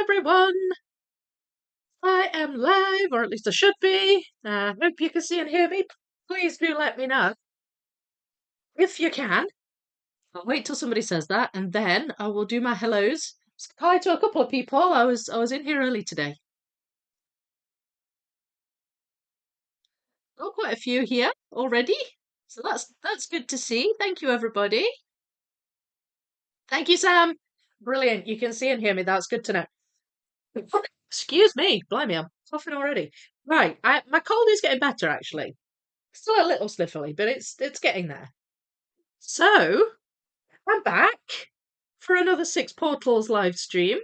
everyone. I am live, or at least I should be. Hope you can see and hear me. Please do let me know if you can. I'll wait till somebody says that, and then I will do my hellos. Say hi to a couple of people. I was in here early today. Got quite a few here already, so that's good to see. Thank you, everybody. Thank you, Sam. Brilliant. You can see and hear me. That's good to know. Excuse me. Blimey, I'm coughing already. Right, my cold is getting better actually. Still a little sniffly, but it's getting there. So I'm back for another Six Portals live stream,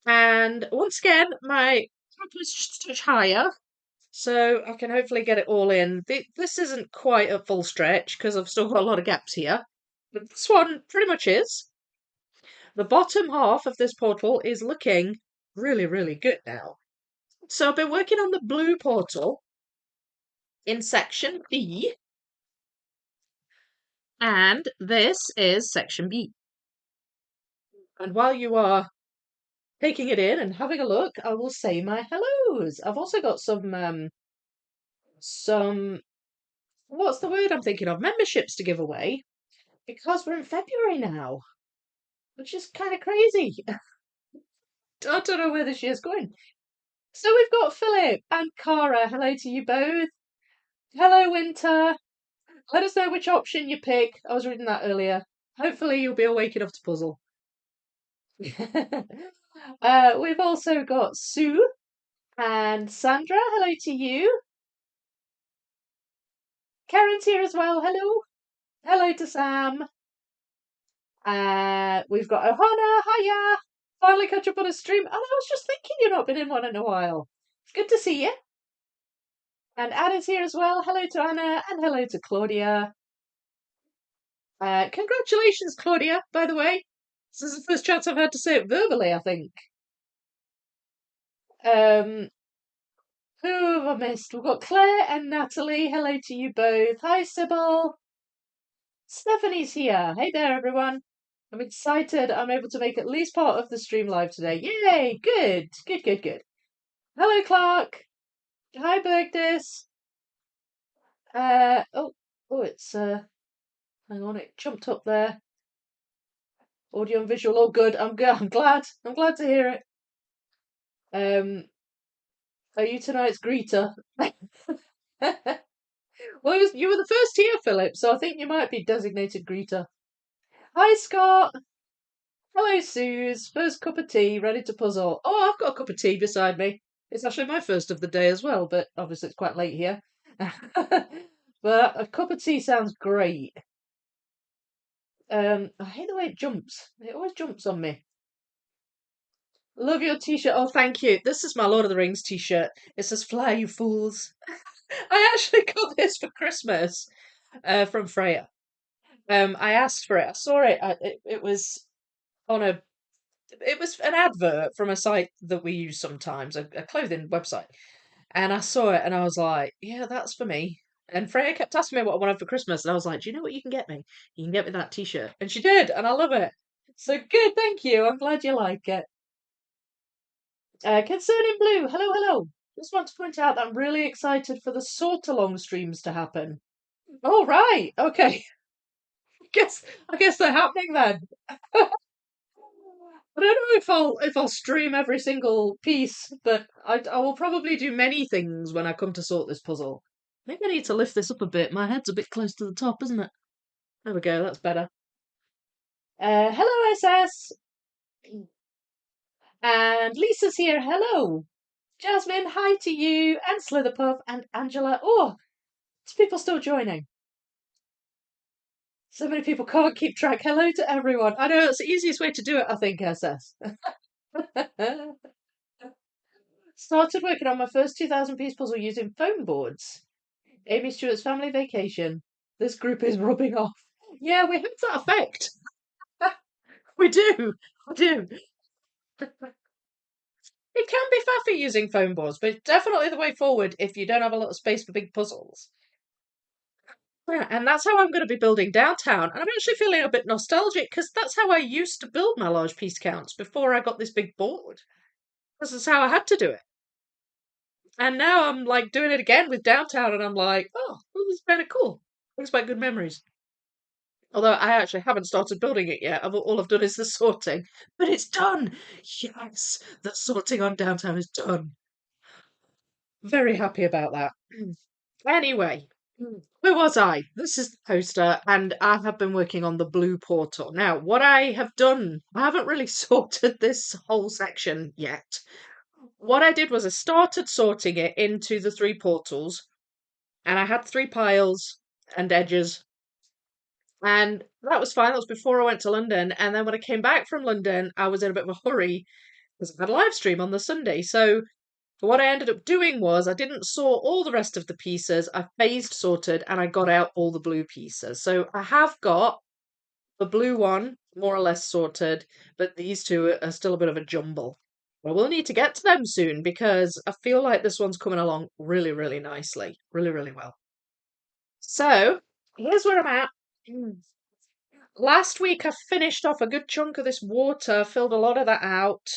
and once again my top is just a touch higher, so I can hopefully get it all in. This isn't quite a full stretch because I've still got a lot of gaps here, but this one pretty much is. The bottom half of this portal is looking really, really good now. So I've been working on the blue portal in section B, and this is section B. And while you are taking it in and having a look, I will say my hellos. I've also got some what's the word I'm thinking of? Memberships to give away because we're in February now, which is kind of crazy. I don't know where this year's going. So we've got Philip and Cara. Hello to you both. Hello, Winter. Let us know which option you pick. I was reading that earlier. Hopefully you'll be awake enough to puzzle. We've also got Sue and Sandra. Hello to you. Karen's here as well. Hello. Hello to Sam. We've got Ohana. Hiya. Finally catch up on a stream. And I was just thinking you've not been in one in a while. It's good to see you. And Anna's here as well. Hello to Anna and hello to Claudia. Congratulations, Claudia, by the way. This is the first chance I've had to say it verbally, I think. Who have I missed? We've got Claire and Natalie. Hello to you both. Hi, Sybil. Stephanie's here. Hey there, everyone. I'm excited I'm able to make at least part of the stream live today. Yay! Good. Good, good, good. Hello, Clark. Hi, Bergdis. It's hang on, it jumped up there. Audio and visual, all good. I'm good. I'm glad. I'm glad to hear it. Are you tonight's greeter? Well, you were the first here, Philip, so I think you might be designated greeter. Hi, Scott. Hello, Suze. First cup of tea, ready to puzzle. Oh, I've got a cup of tea beside me. It's actually my first of the day as well, but obviously it's quite late here. But a cup of tea sounds great. I hate the way it jumps. It always jumps on me. Love your t-shirt. Oh, thank you. This is my Lord of the Rings t-shirt. It says "Fly, you fools." I actually got this for Christmas, from Freya. I asked for it. I saw it. It was on a. It was an advert from a site that we use sometimes, a clothing website. And I saw it, and I was like, "Yeah, that's for me." And Freya kept asking me what I wanted for Christmas, and I was like, "Do you know what you can get me? You can get me that t-shirt." And she did, and I love it. So good, thank you. I'm glad you like it. Concerning Blue, hello, hello. Just want to point out that I'm really excited for the sort along streams to happen. Oh right, okay. I guess they're happening then. I don't know if I'll stream every single piece, but I will probably do many things when I come to sort this puzzle. I think I need to lift this up a bit. My head's a bit close to the top, isn't it? There we go. That's better. Hello, SS, and Lisa's here. Hello. Jasmine, hi to you, and Slitherpuff, and Angela. Oh, there's people still joining. So many people can't keep track. Hello to everyone. I know it's the easiest way to do it, I think, SS. Started working on my first 2,000 piece puzzle using foam boards. Amy Stewart's family vacation. This group is rubbing off. Yeah, we have that effect. We do. We do. It can be faffy using foam boards, but it's definitely the way forward if you don't have a lot of space for big puzzles. Yeah, and that's how I'm going to be building downtown. And I'm actually feeling a bit nostalgic because that's how I used to build my large piece counts before I got this big board. This is how I had to do it. And now I'm like doing it again with downtown, and I'm like, oh, this is kind of cool. Brings back good memories. Although I actually haven't started building it yet. All I've done is the sorting. But it's done! Yes! The sorting on downtown is done. Very happy about that. Anyway, where was I? This is the poster, and I have been working on the blue portal. Now, what I have done, I haven't really sorted this whole section yet. What I did was I started sorting it into the three portals, and I had three piles and edges, and that was fine. That was before I went to London. And then when I came back from London, I was in a bit of a hurry because I had a live stream on the Sunday. So what I ended up doing was I didn't sort all the rest of the pieces. I phased sorted and I got out all the blue pieces. So I have got the blue one more or less sorted, but these two are still a bit of a jumble. I will need to get to them soon because I feel like this one's coming along really, really nicely. Really, really well. So here's where I'm at. Last week I finished off a good chunk of this water, filled a lot of that out.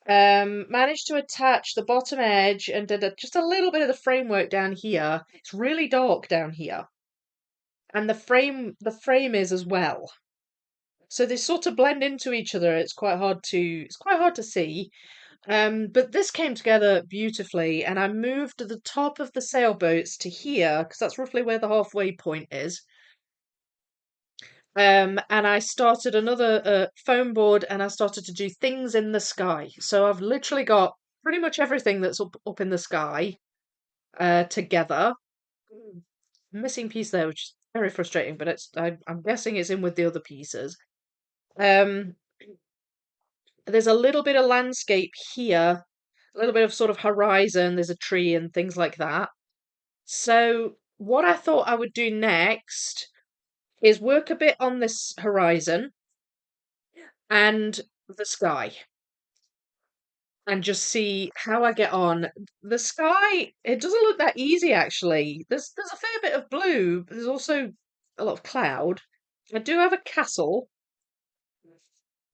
Managed to attach the bottom edge and did just a little bit of the framework down here. It's really dark down here. And the frame is as well. So they sort of blend into each other. It's quite hard to see. But this came together beautifully, and I moved the top of the sailboats to here because that's roughly where the halfway point is. And I started another foam board, and I started to do things in the sky. So I've literally got pretty much everything that's up in the sky together. Missing piece there, which is very frustrating, but I'm guessing it's in with the other pieces. Um, there's a little bit of landscape here, a little bit of sort of horizon. There's a tree and things like that. So what I thought I would do next is work a bit on this horizon and the sky and just see how I get on. The sky, it doesn't look that easy actually. There's a fair bit of blue, but there's also a lot of cloud. I do have a castle,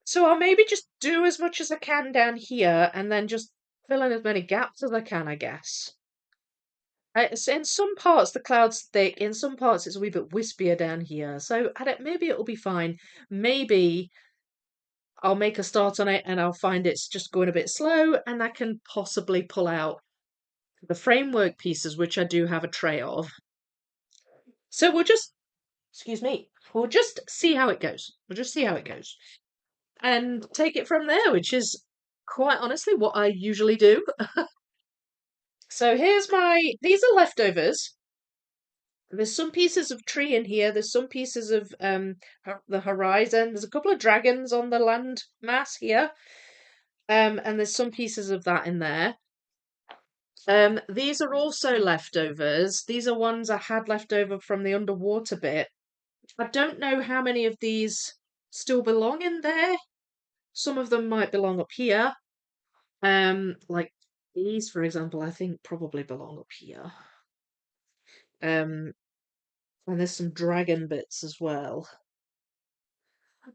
so I'll maybe just do as much as I can down here and then just fill in as many gaps as I can, I guess. In some parts the cloud's thick, in some parts it's a wee bit wispier down here. So maybe it'll be fine. Maybe I'll make a start on it and I'll find it's just going a bit slow and I can possibly pull out the framework pieces, which I do have a tray of. So excuse me, we'll just see how it goes. We'll just see how it goes and take it from there, which is quite honestly what I usually do. So these are leftovers. There's some pieces of tree in here. There's some pieces of the horizon. There's a couple of dragons on the land mass here. And there's some pieces of that in there. These are also leftovers. These are ones I had left over from the underwater bit. I don't know how many of these still belong in there. Some of them might belong up here. Like these, for example, I think probably belong up here. Um, and there's some dragon bits as well.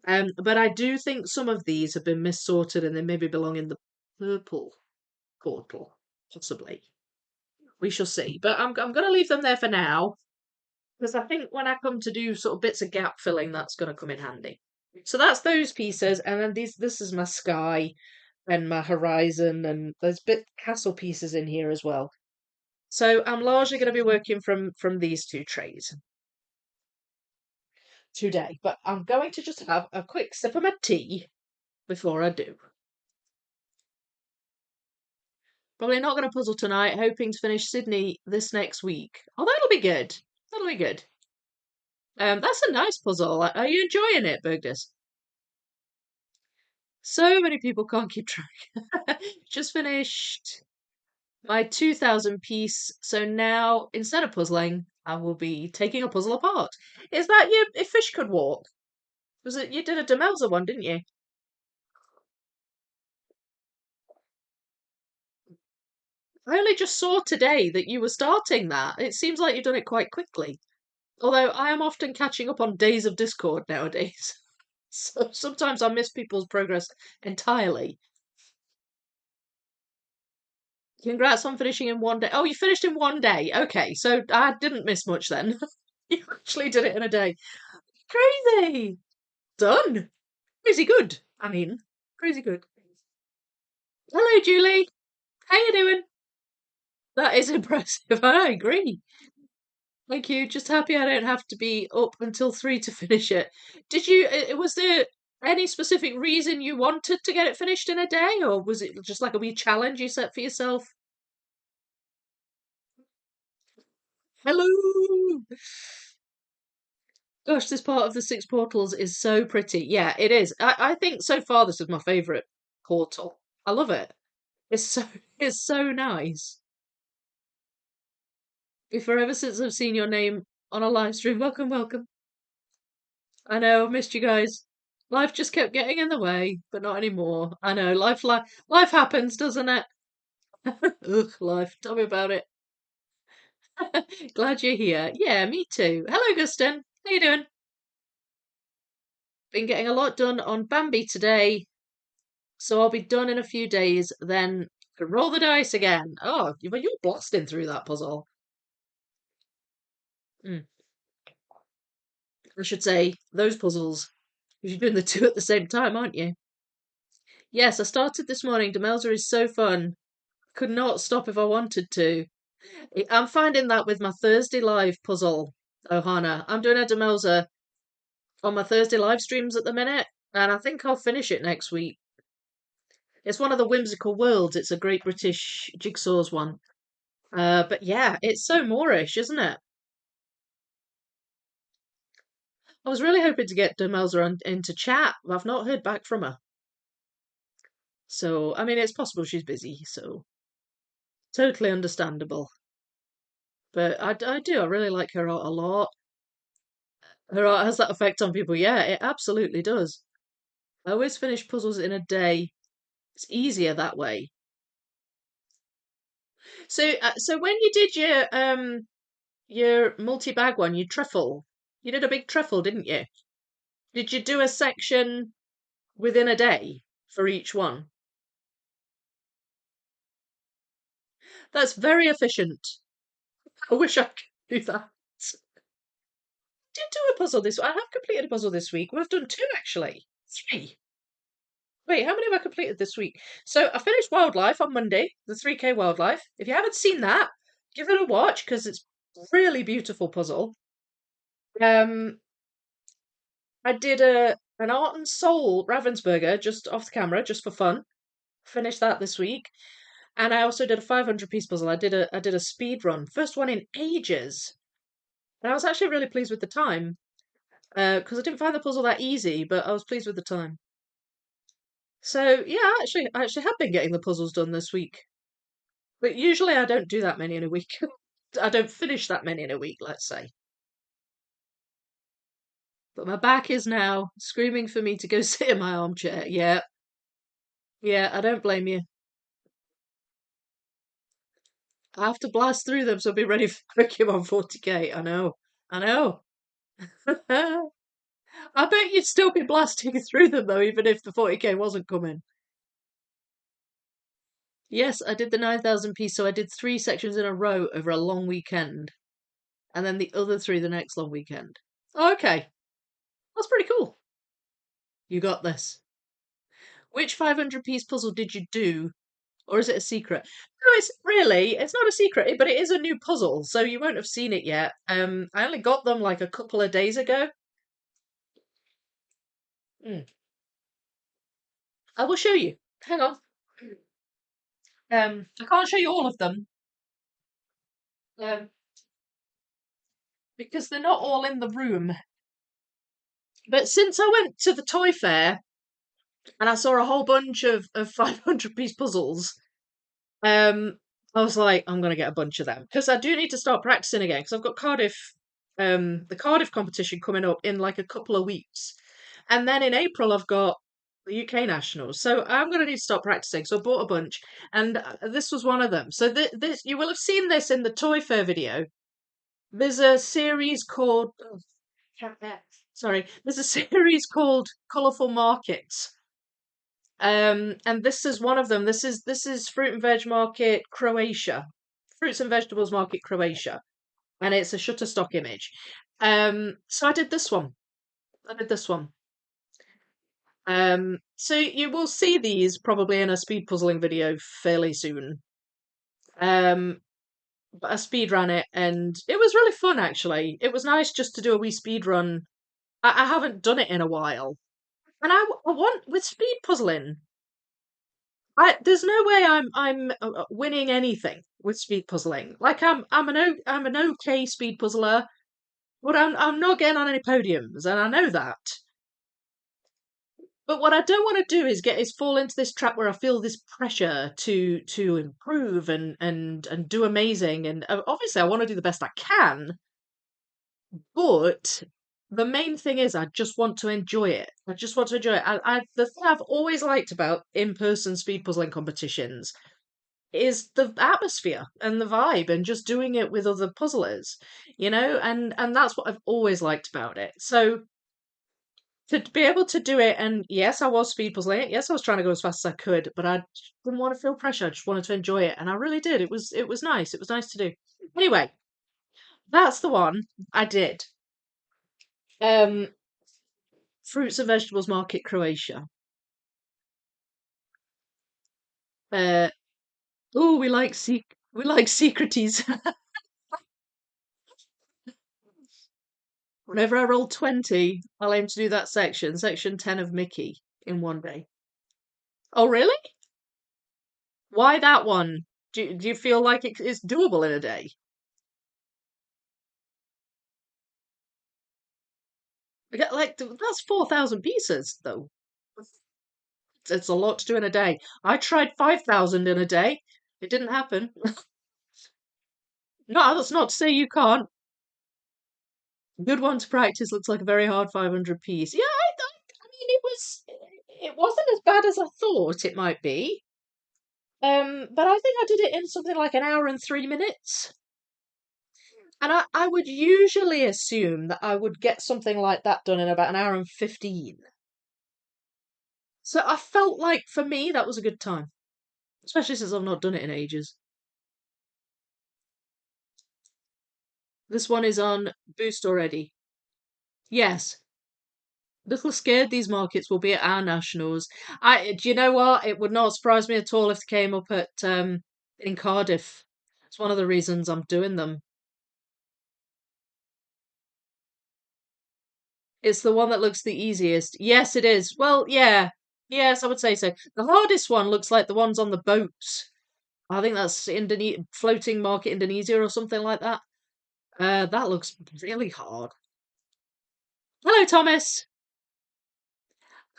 But I do think some of these have been missorted and they maybe belong in the purple portal, possibly. We shall see. But I'm going to leave them there for now because I think when I come to do sort of bits of gap filling, that's going to come in handy. So that's those pieces, and then this is my sky and my horizon, and there's bit castle pieces in here as well. So I'm largely going to be working from these two trays today, but I'm going to just have a quick sip of my tea before I do. Probably not going to puzzle tonight, hoping to finish Sydney this next week. Oh, that'll be good. That'll be good. That's a nice puzzle. Are you enjoying it, Bergdus? So many people can't keep track. Just finished my 2000 piece, so now instead of puzzling, I will be taking a puzzle apart. Is that your If Fish Could Walk? Was it you did a Demelza one, didn't you? I only just saw today that you were starting that. It seems like you've done it quite quickly. Although I am often catching up on days of Discord nowadays. So sometimes I miss people's progress entirely. Congrats on finishing in one day. Oh, you finished in one day. Okay, so I didn't miss much then. You actually did it in a day. Crazy. Done. Crazy good. I mean, crazy good. Hello, Julie. How you doing? That is impressive. I agree. Thank you. Just happy I don't have to be up until 3 to finish it. Did you, was there any specific reason you wanted to get it finished in a day, or was it just like a wee challenge you set for yourself? Hello! Gosh, this part of the Six Portals is so pretty. Yeah, it is. I think so far this is my favourite portal. I love it. It's so it's so nice. Forever since I've seen your name on a live stream. Welcome, welcome. I know, I've missed you guys. Life just kept getting in the way, but not anymore. I know, life happens, doesn't it? Ugh, life. Tell me about it. Glad you're here. Yeah, me too. Hello, Gustin. How you doing? Been getting a lot done on Bambi today, so I'll be done in a few days. Then can roll the dice again. Oh, you're blasting through that puzzle. Mm. I should say those puzzles. You're doing the two at the same time, aren't you? Yes, I started this morning. Demelza is so fun. Could not stop if I wanted to. I'm finding that with my Thursday live puzzle, Ohana. I'm doing a Demelza on my Thursday live streams at the minute, and I think I'll finish it next week. It's one of the Whimsical Worlds. It's a Great British Jigsaw's one. But yeah, it's so Moorish, isn't it? I was really hoping to get Demelza into chat, but I've not heard back from her. So, I mean, it's possible she's busy, so totally understandable. But I do, I really like her art a lot. Her art has that effect on people. Yeah, it absolutely does. I always finish puzzles in a day. It's easier that way. So when you did your multi-bag one, you truffle, you did a big truffle, didn't you? Did you do a section within a day for each one? That's very efficient. I wish I could do that. Did do a puzzle this. I have completed a puzzle this week. We've done two actually. Three. Wait, how many have I completed this week? So I finished Wildlife on Monday, the 3K Wildlife. If you haven't seen that, give it a watch because it's a really beautiful puzzle. Um, I did an Art and Soul Ravensburger just off the camera, just for fun. Finished that this week, and I also did a 500-piece puzzle. I did a speed run, first one in ages, and I was actually really pleased with the time because I didn't find the puzzle that easy, but I was pleased with the time. So yeah, I actually have been getting the puzzles done this week. But usually I don't do that many in a week. I don't finish that many in a week, let's say. But my back is now screaming for me to go sit in my armchair. Yeah, yeah, I don't blame you. I have to blast through them, so be ready for Pokemon 40k. I know. I know. I bet you'd still be blasting through them though, even if the 40k wasn't coming. Yes, I did the 9,000 piece, so I did 3 sections in a row over a long weekend, and then the other 3 the next long weekend. Okay, that's pretty cool. You got this. Which 500-piece puzzle did you do? Or is it a secret? No, it's not a secret, but it is a new puzzle, so you won't have seen it yet. I only got them like a couple of days ago. Mm. I will show you. Hang on. I can't show you all of them, um, because they're not all in the room. But since I went to the toy fair and I saw a whole bunch of 500-piece puzzles, um, I was like, I'm gonna get a bunch of them because I do need to start practicing again because I've got the Cardiff competition coming up in like a couple of weeks, and then in April I've got the UK Nationals. So I'm gonna need to start practicing. So I bought a bunch, and this was one of them. So this you will have seen this in the toy fair video. There's a series called sorry, there's a series called Colourful Markets. And this is one of them. This is Fruit and Veg Market Croatia. Fruits and Vegetables Market Croatia. And it's a Shutterstock image. So I did this one. I did this one. So you will see these probably in a speed puzzling video fairly soon. But I speed ran it and it was really fun actually. It was nice just to do a wee speed run. I haven't done it in a while. And I want with speed puzzling, there's no way I'm winning anything with speed puzzling. Like I'm an okay speed puzzler, but I'm not getting on any podiums, and I know that. But what I don't want to do is fall into this trap where I feel this pressure to improve and do amazing. And obviously, I want to do the best I can, but the main thing is I just want to enjoy it. I just want to enjoy it. The thing I've always liked about in-person speed puzzling competitions is the atmosphere and the vibe and just doing it with other puzzlers, and that's what I've always liked about it. So to be able to do it, and yes, I was speed puzzling it. Yes, I was trying to go as fast as I could, but I didn't want to feel pressure. I just wanted to enjoy it, and I really did. It was nice. It was nice to do. Anyway, that's the one I did. Um, Fruits and Vegetables Market Croatia. Uh, oh, we like secreties. Whenever I roll 20, I'll aim to do that section 10 of Mickey, in one day. Oh, really? Why that one? Do you feel like it's doable in a day? Like, that's 4,000 pieces, though. It's a lot to do in a day. I tried 5,000 in a day. It didn't happen. No, that's not to say you can't. Good one to practice looks like a very hard 500 piece. Yeah, I mean, it wasn't as bad as I thought it might be. But I think I did it in something like an hour and 3 minutes. And I would usually assume that I would get something like that done in about an hour and 15. So I felt like for me that was a good time, especially since I've not done it in ages. This one is on Boost already. Yes. Little scared these markets will be at our nationals. Do you know what? It would not surprise me at all if they came up at in Cardiff. It's one of the reasons I'm doing them. It's the one that looks the easiest. Yes, it is. Well, yeah. Yes, I would say so. The hardest one looks like the ones on the boats. I think that's floating market Indonesia or something like that. That looks really hard. Hello, Thomas.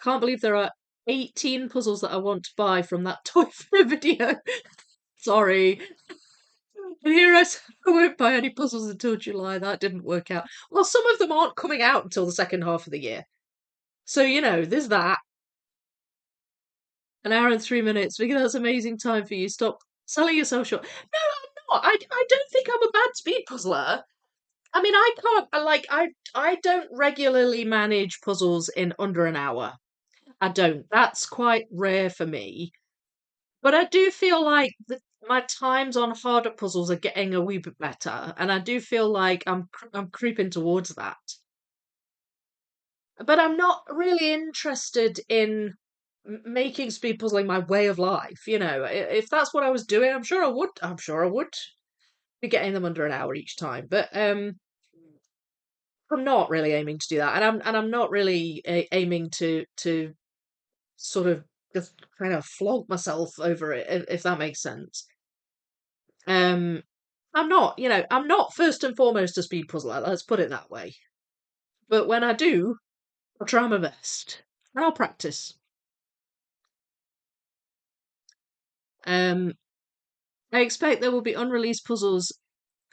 Can't believe there are 18 puzzles that I want to buy from that toy fair video. Sorry. And here I won't buy any puzzles until July. That didn't work out. Well, some of them aren't coming out until the second half of the year. So, there's that. An hour and 3 minutes. Vicky, that's amazing time for you. Stop selling yourself short. No, I'm not. I don't think I'm a bad speed puzzler. I mean, I can't, I don't regularly manage puzzles in under an hour. I don't. That's quite rare for me. But I do feel like my times on harder puzzles are getting a wee bit better, and I do feel like I'm creeping towards that. But I'm not really interested in making speed puzzling my way of life. If that's what I was doing, I'm sure I would. I'm sure I would be getting them under an hour each time. But I'm not really aiming to do that, and I'm not really aiming to sort of just kind of flog myself over it, if that makes sense. Um, I'm not first and foremost a speed puzzler. Let's put it that way. But when I do, I'll try my best, and I'll practice. Um, I expect there will be unreleased puzzles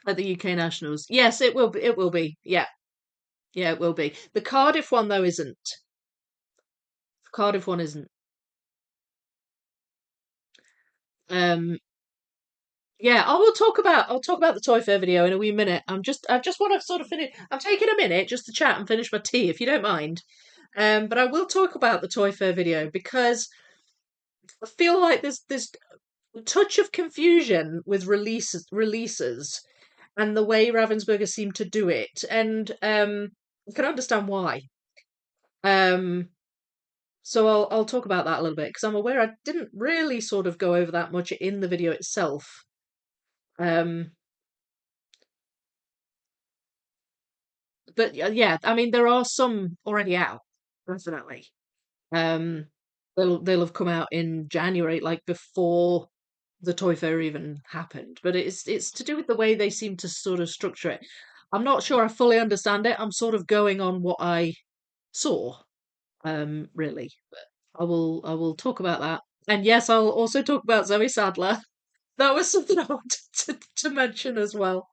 at the UK Nationals. Yes, it will be. It will be. Yeah, yeah, it will be. The Cardiff one though isn't. The Cardiff one isn't. Um, Yeah, I'll talk about the Toy Fair video in a wee minute. I just want to sort of finish. I'm taking a minute just to chat and finish my tea, if you don't mind. But I will talk about the Toy Fair video because I feel like there's a touch of confusion with releases and the way Ravensburger seem to do it, and I can understand why. Um, so I'll talk about that a little bit because I'm aware I didn't really sort of go over that much in the video itself. Um, but yeah, I mean there are some already out, definitely. Um, they'll have come out in January, like before the Toy Fair even happened. But it's to do with the way they seem to sort of structure it. I'm not sure I fully understand it. I'm sort of going on what I saw, really. But I will talk about that. And yes, I'll also talk about Zoe Sadler. That was something I wanted to mention as well.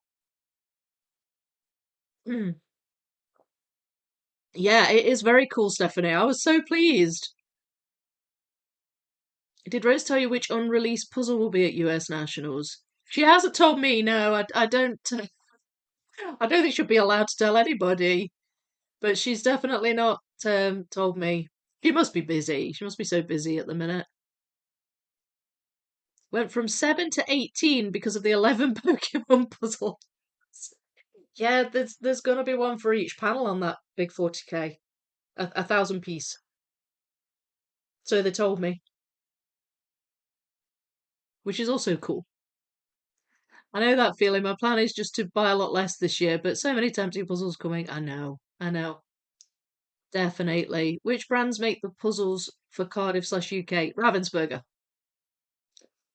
Mm. Yeah, it is very cool, Stephanie. I was so pleased. Did Rose tell you which unreleased puzzle will be at US Nationals? She hasn't told me. No, I don't. I don't think she'll be allowed to tell anybody. But she's definitely not told me. She must be busy. She must be so busy at the minute. Went from 7 to 18 because of the 11 Pokemon puzzle. Yeah, there's gonna be one for each panel on that big 40K, a thousand piece. So they told me, which is also cool. I know that feeling. My plan is just to buy a lot less this year, but so many tempting puzzles coming. I know, definitely. Which brands make the puzzles for Cardiff/UK? Ravensburger.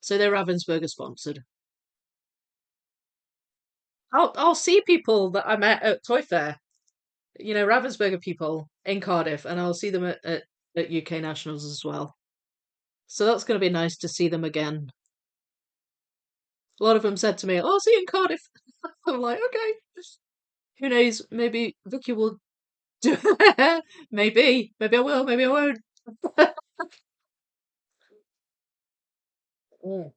So they're Ravensburger sponsored. I'll see people that I met at Toy Fair, Ravensburger people in Cardiff, and I'll see them at UK Nationals as well. So that's going to be nice to see them again. A lot of them said to me, "Oh, I'll see you in Cardiff." I'm like, okay. Who knows? Maybe Vicky will do. Maybe I will. Maybe I won't. Mm.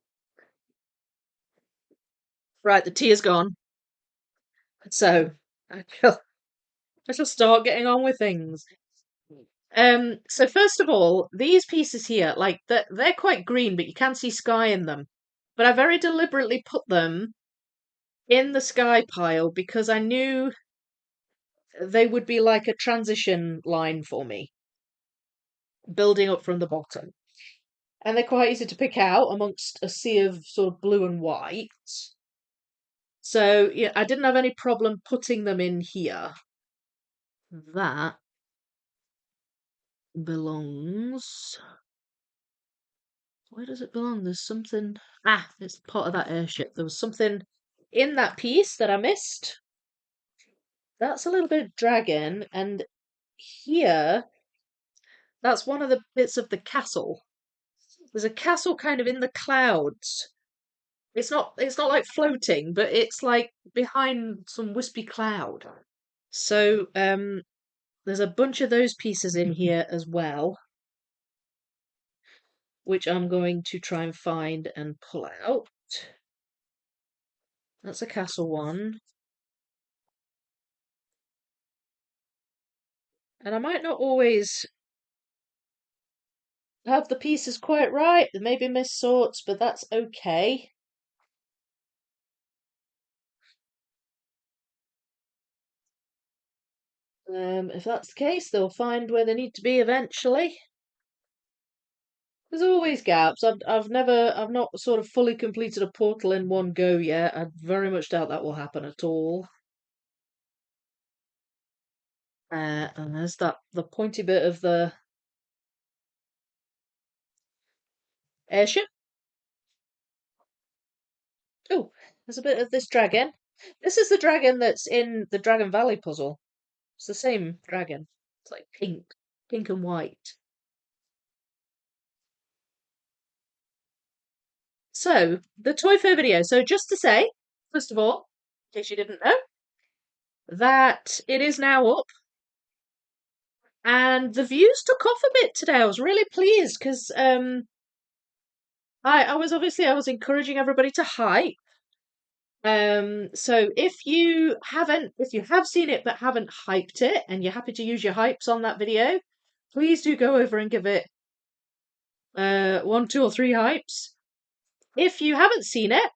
Right, the tea is gone. So I shall, I shall start getting on with things. So first of all, these pieces here, like they're quite green, but you can see sky in them. But I very deliberately put them in the sky pile because I knew they would be like a transition line for me, building up from the bottom. And they're quite easy to pick out amongst a sea of sort of blue and white. So yeah, I didn't have any problem putting them in here. That belongs. Where does it belong? There's something. Ah, it's part of that airship. There was something in that piece that I missed. That's a little bit of dragon, and here, that's one of the bits of the castle. There's a castle kind of in the clouds. It's not like floating, but it's like behind some wispy cloud. So, there's a bunch of those pieces in here as well, which I'm going to try and find and pull out. That's a castle one. And I might not always have the pieces quite right. There may be missorts, but that's okay. If that's the case, they'll find where they need to be eventually. There's always gaps. I've not sort of fully completed a portal in one go yet. I very much doubt that will happen at all. And there's the pointy bit of the airship. Oh, there's a bit of this dragon. This is the dragon that's in the Dragon Valley puzzle. It's the same dragon. It's like pink and white. So, the Toy Fair video. So, just to say, first of all, in case you didn't know, that it is now up. And the views took off a bit today. I was really pleased because I was encouraging everybody to hype. So if you have seen it but haven't hyped it, and you're happy to use your hypes on that video, please do go over and give it one, two, or three hypes. If you haven't seen it,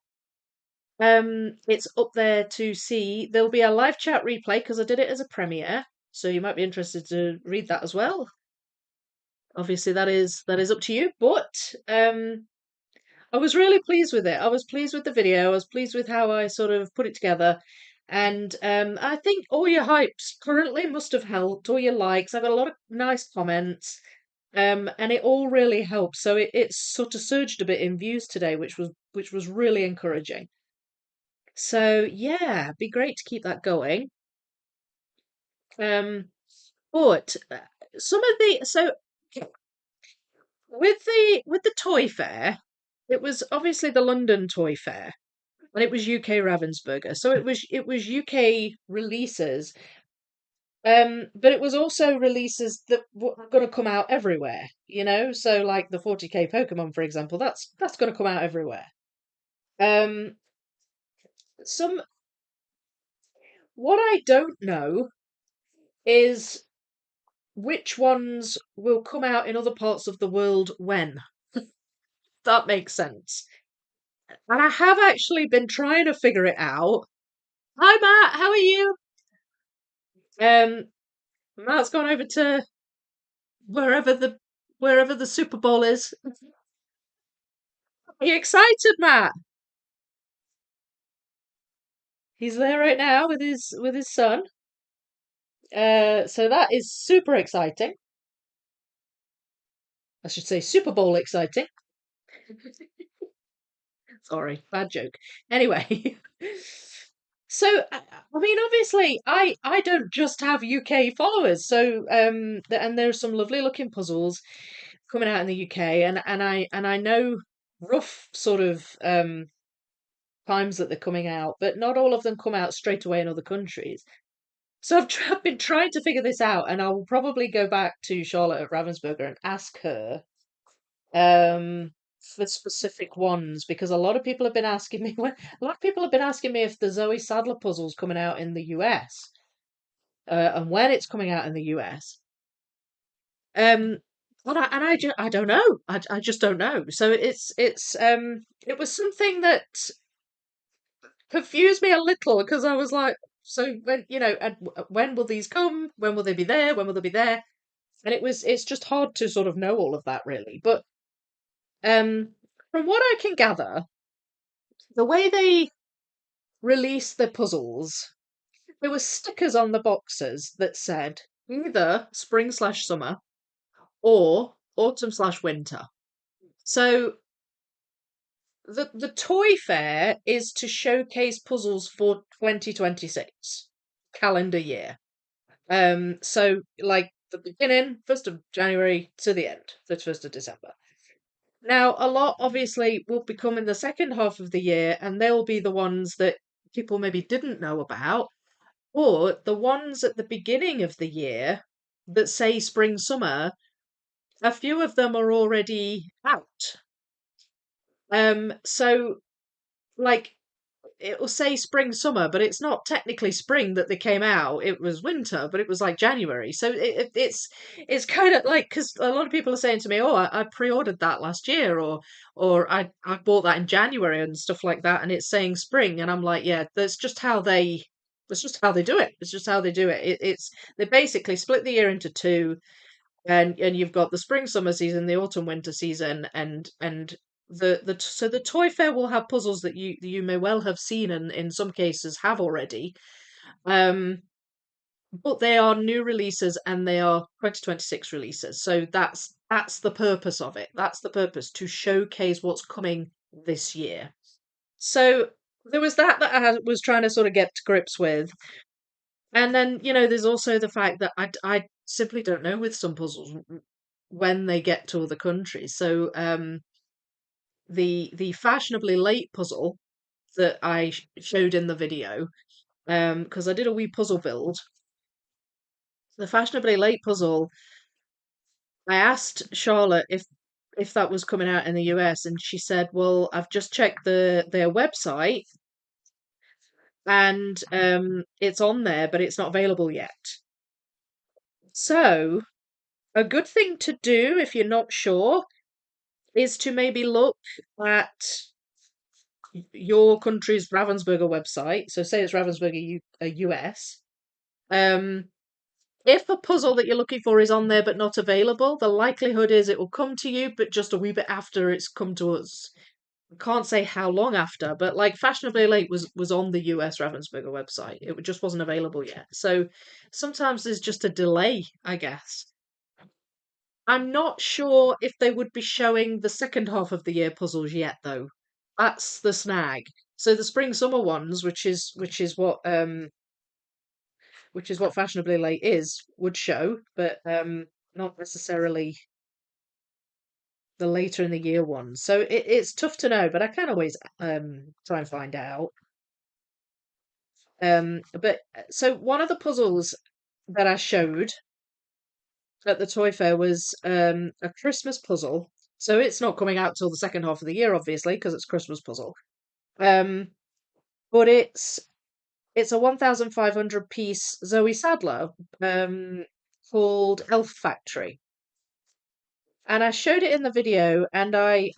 it's up there to see. There'll be a live chat replay because I did it as a premiere, so you might be interested to read that as well. Obviously, that is up to you, but I was really pleased with it. I was pleased with the video. I was pleased with how I sort of put it together. And I think all your hypes currently must have helped, all your likes. I got a lot of nice comments. And it all really helped. So it sort of surged a bit in views today, which was really encouraging. So yeah, be great to keep that going. Um, but some of the so with the toy fair, it was obviously the London Toy Fair, and it was UK Ravensburger. So it was UK releases, but it was also releases that were going to come out everywhere. So like the 40k Pokemon, for example, that's going to come out everywhere. Um, some What I don't know is which ones will come out in other parts of the world when. That makes sense. And I have actually been trying to figure it out. Hi Matt, how are you? Um, Matt's gone over to wherever the wherever the Super Bowl is. Are you excited, Matt? He's there right now with his son. So that is super exciting. I should say Super Bowl exciting. Sorry, bad joke. Anyway, so I mean, obviously, I don't just have UK followers. So and there's some lovely looking puzzles coming out in the UK, and I know rough sort of times that they're coming out, but not all of them come out straight away in other countries. So I've been trying to figure this out, and I will probably go back to Charlotte at Ravensburger and ask her um, for specific ones, because a lot of people have been asking me a lot of people have been asking me if the Zoe Sadler puzzle's coming out in the US, and when it's coming out in the US. Um, I don't know. I just don't know. So it was something that confused me a little, because I was like, so when will these come? When will they be there? When will they be there? And it's just hard to sort of know all of that, really. But um, from what I can gather, the way they released the puzzles, there were stickers on the boxes that said either spring/summer or autumn/winter. So the toy fair is to showcase puzzles for 2026 calendar year. So like the beginning, 1st of January to the end, 31st of December. Now, a lot obviously will become in the second half of the year, and they'll be the ones that people maybe didn't know about, or the ones at the beginning of the year that say spring, summer, a few of them are already out. So like it will say spring, summer, but it's not technically spring that they came out. It was winter, but it was like January. So it's kind of like, because a lot of people are saying to me, "Oh, I pre-ordered that last year," or I bought that in January and stuff like that, and it's saying spring, and I'm like, yeah, that's just how they do it. It's just how they do it. It's they basically split the year into two, and you've got the spring summer season, the autumn winter season, and so the toy fair will have puzzles that you may well have seen, and in some cases have already, um but they are new releases, and they are 2026 releases. So that's the purpose of it. That's the purpose, to showcase what's coming this year. So there was that I was trying to sort of get to grips with. And then, there's also the fact that I simply don't know with some puzzles when they get to other countries. So the fashionably late puzzle that I showed in the video, because I did a wee puzzle build. The fashionably late puzzle, I asked Charlotte if that was coming out in the US, and she said, "Well, I've just checked their website, and it's on there, but it's not available yet. So, a good thing to do if you're not sure is to maybe look at your country's Ravensburger website. So, say it's Ravensburger US. Um, if a puzzle that you're looking for is on there but not available, the likelihood is it will come to you, but just a wee bit after it's come to us. I can't say how long after, but like Fashionably Late was on the US Ravensburger website. It just wasn't available yet. So sometimes there's just a delay, I guess. I'm not sure if they would be showing the second half of the year puzzles yet, though. That's the snag. So the spring summer ones, which is what Fashionably Late is, would show, but not necessarily the later in the year ones. So it's tough to know, but I can always try and find out. But so one of the puzzles that I showed at the toy fair was a Christmas puzzle. So it's not coming out till the second half of the year, obviously, because it's a Christmas puzzle. Um, but it's a 1,500 piece Zoe Sadler called Elf Factory. And I showed it in the video, and I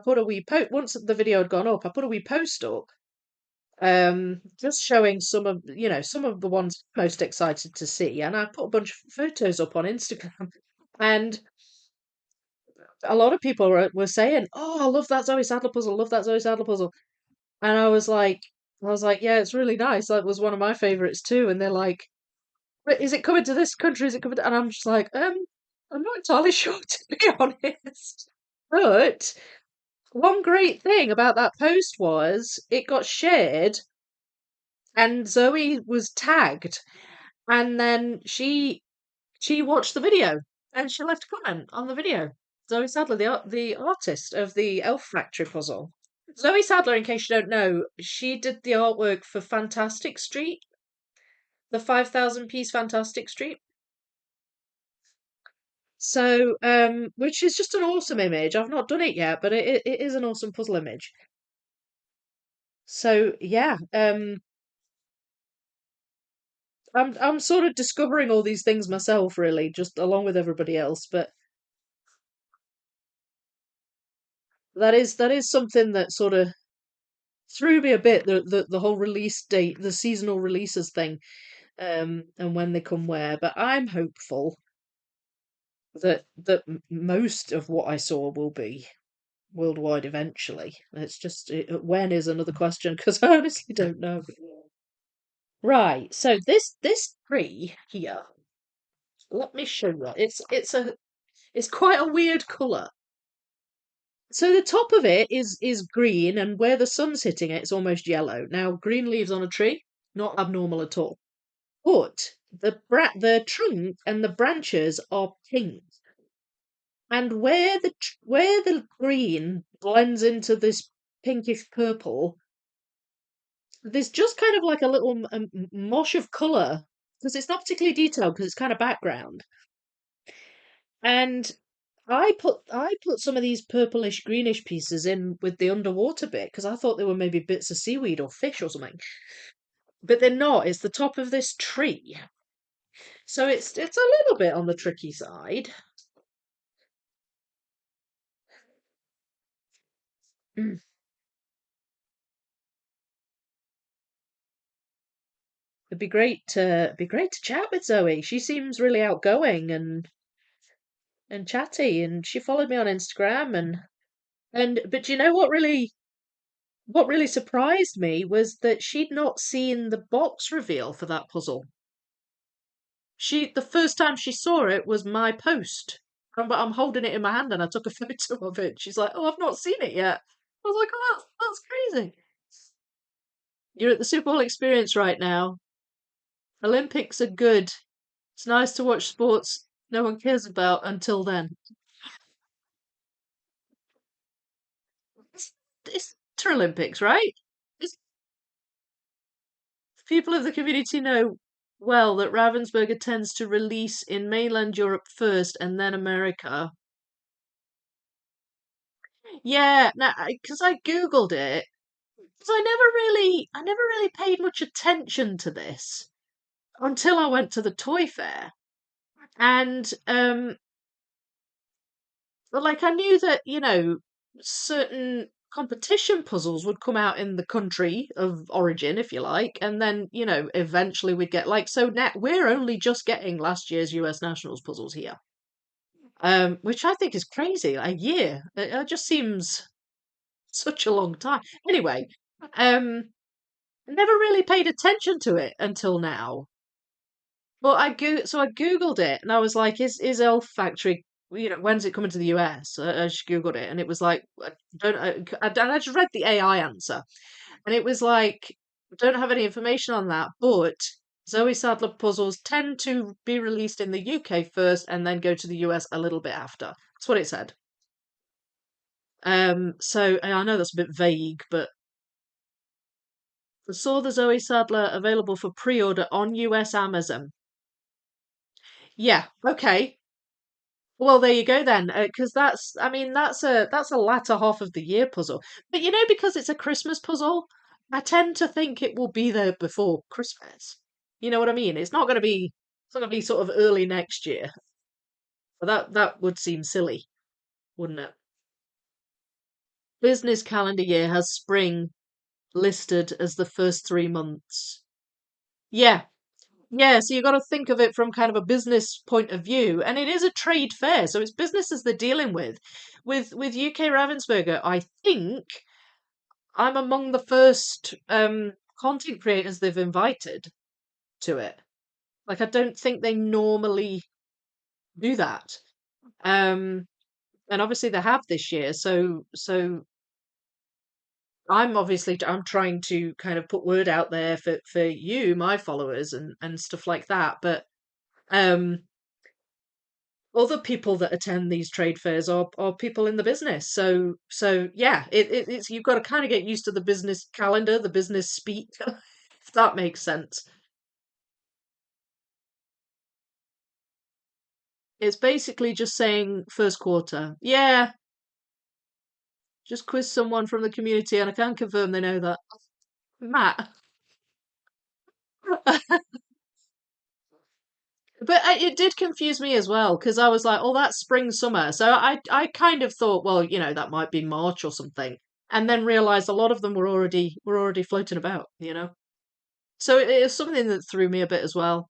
put a wee post once the video had gone up. I put a wee post up, just showing some of the ones I'm most excited to see, and I put a bunch of photos up on Instagram, and a lot of people were saying, "Oh, I love that Zoe Sadler puzzle. Love that Zoe Sadler puzzle," and I was like, yeah, it's really nice. That was one of my favorites too. And they're like, "But is it coming to this country? Is it coming?" And I'm just like, I'm not entirely sure to be honest. But one great thing about that post was it got shared and Zoe was tagged, and then she watched the video and she left a comment on the video. Zoe Sadler, the artist of the Elf Factory puzzle. Zoe Sadler, in case you don't know, she did the artwork for Fantastic Street, the 5,000 piece Fantastic Street. So, which is just an awesome image. I've not done it yet, but it is an awesome puzzle image. So yeah, I'm sort of discovering all these things myself, really, just along with everybody else. But that is something that sort of threw me a bit. The whole release date, the seasonal releases thing, and when they come where. But I'm hopeful that most of what I saw will be worldwide eventually. It's just when is another question because I honestly don't know. Right, so this tree here, let me show you. It's quite a weird colour. So the top of it is green, and where the sun's hitting it, it's almost yellow. Now, green leaves on a tree, not abnormal at all. But the trunk and the branches are pink, and where the green blends into this pinkish purple, there's just kind of like a little mosh of colour because it's not particularly detailed because it's kind of background. And I put some of these purplish greenish pieces in with the underwater bit because I thought they were maybe bits of seaweed or fish or something. But they're not. It's the top of this tree. So it's a little bit on the tricky side. Mm. It'd be great to chat with Zoe. She seems really outgoing and chatty, and she followed me on Instagram and but you know what really surprised me was that she'd not seen the box reveal for that puzzle. The first time she saw it was my post. But I'm holding it in my hand and I took a photo of it. She's like, "Oh, I've not seen it yet." I was like, "Oh, that's crazy." You're at the Super Bowl experience right now. Olympics are good. It's nice to watch sports no one cares about until then. It's Olympics, right? It's, people of the community know well that Ravensburger tends to release in mainland Europe first and then America. Yeah, now because I googled it, So I never really paid much attention to this until I went to the toy fair. And but like I knew that, certain competition puzzles would come out in the country of origin, if you like, and then, eventually we'd get like so now we're only just getting last year's US Nationals puzzles here. Which I think is crazy. A year. It just seems such a long time. Anyway, I never really paid attention to it until now. Well, I googled it and I was like, "Is Elf Factory? When's it coming to the US?" I just googled it and it was like, I don't. And I just read the AI answer and it was like, "Don't have any information on that, but Zoe Sadler puzzles tend to be released in the UK first and then go to the US a little bit after." That's what it said. So and I know that's a bit vague, but I saw the Zoe Sadler available for pre-order on US Amazon. Yeah, okay. Well, there you go then, because I mean, that's a latter half of the year puzzle. But because it's a Christmas puzzle, I tend to think it will be there before Christmas. You know what I mean? It's not gonna be sort of early next year. But that would seem silly, wouldn't it? Business calendar year has spring listed as the first 3 months. Yeah, yeah, so you got to think of it from kind of a business point of view, and it is a trade fair, so it's businesses they're dealing with. With UK Ravensburger, I think I'm among the first content creators they've invited to it. Like I don't think they normally do that. Um, and obviously they have this year, so I'm trying to kind of put word out there for you, my followers, and stuff like that. But um other people that attend these trade fairs are people in the business. So yeah, it's you've got to kind of get used to the business calendar, the business speak, if that makes sense. It's basically just saying first quarter. Yeah, just quiz someone from the community, and I can confirm they know that. Matt. But it did confuse me as well because I was like, "Oh, that's spring summer." So I kind of thought, well, that might be March or something, and then realized a lot of them were already floating about. So it is something that threw me a bit as well.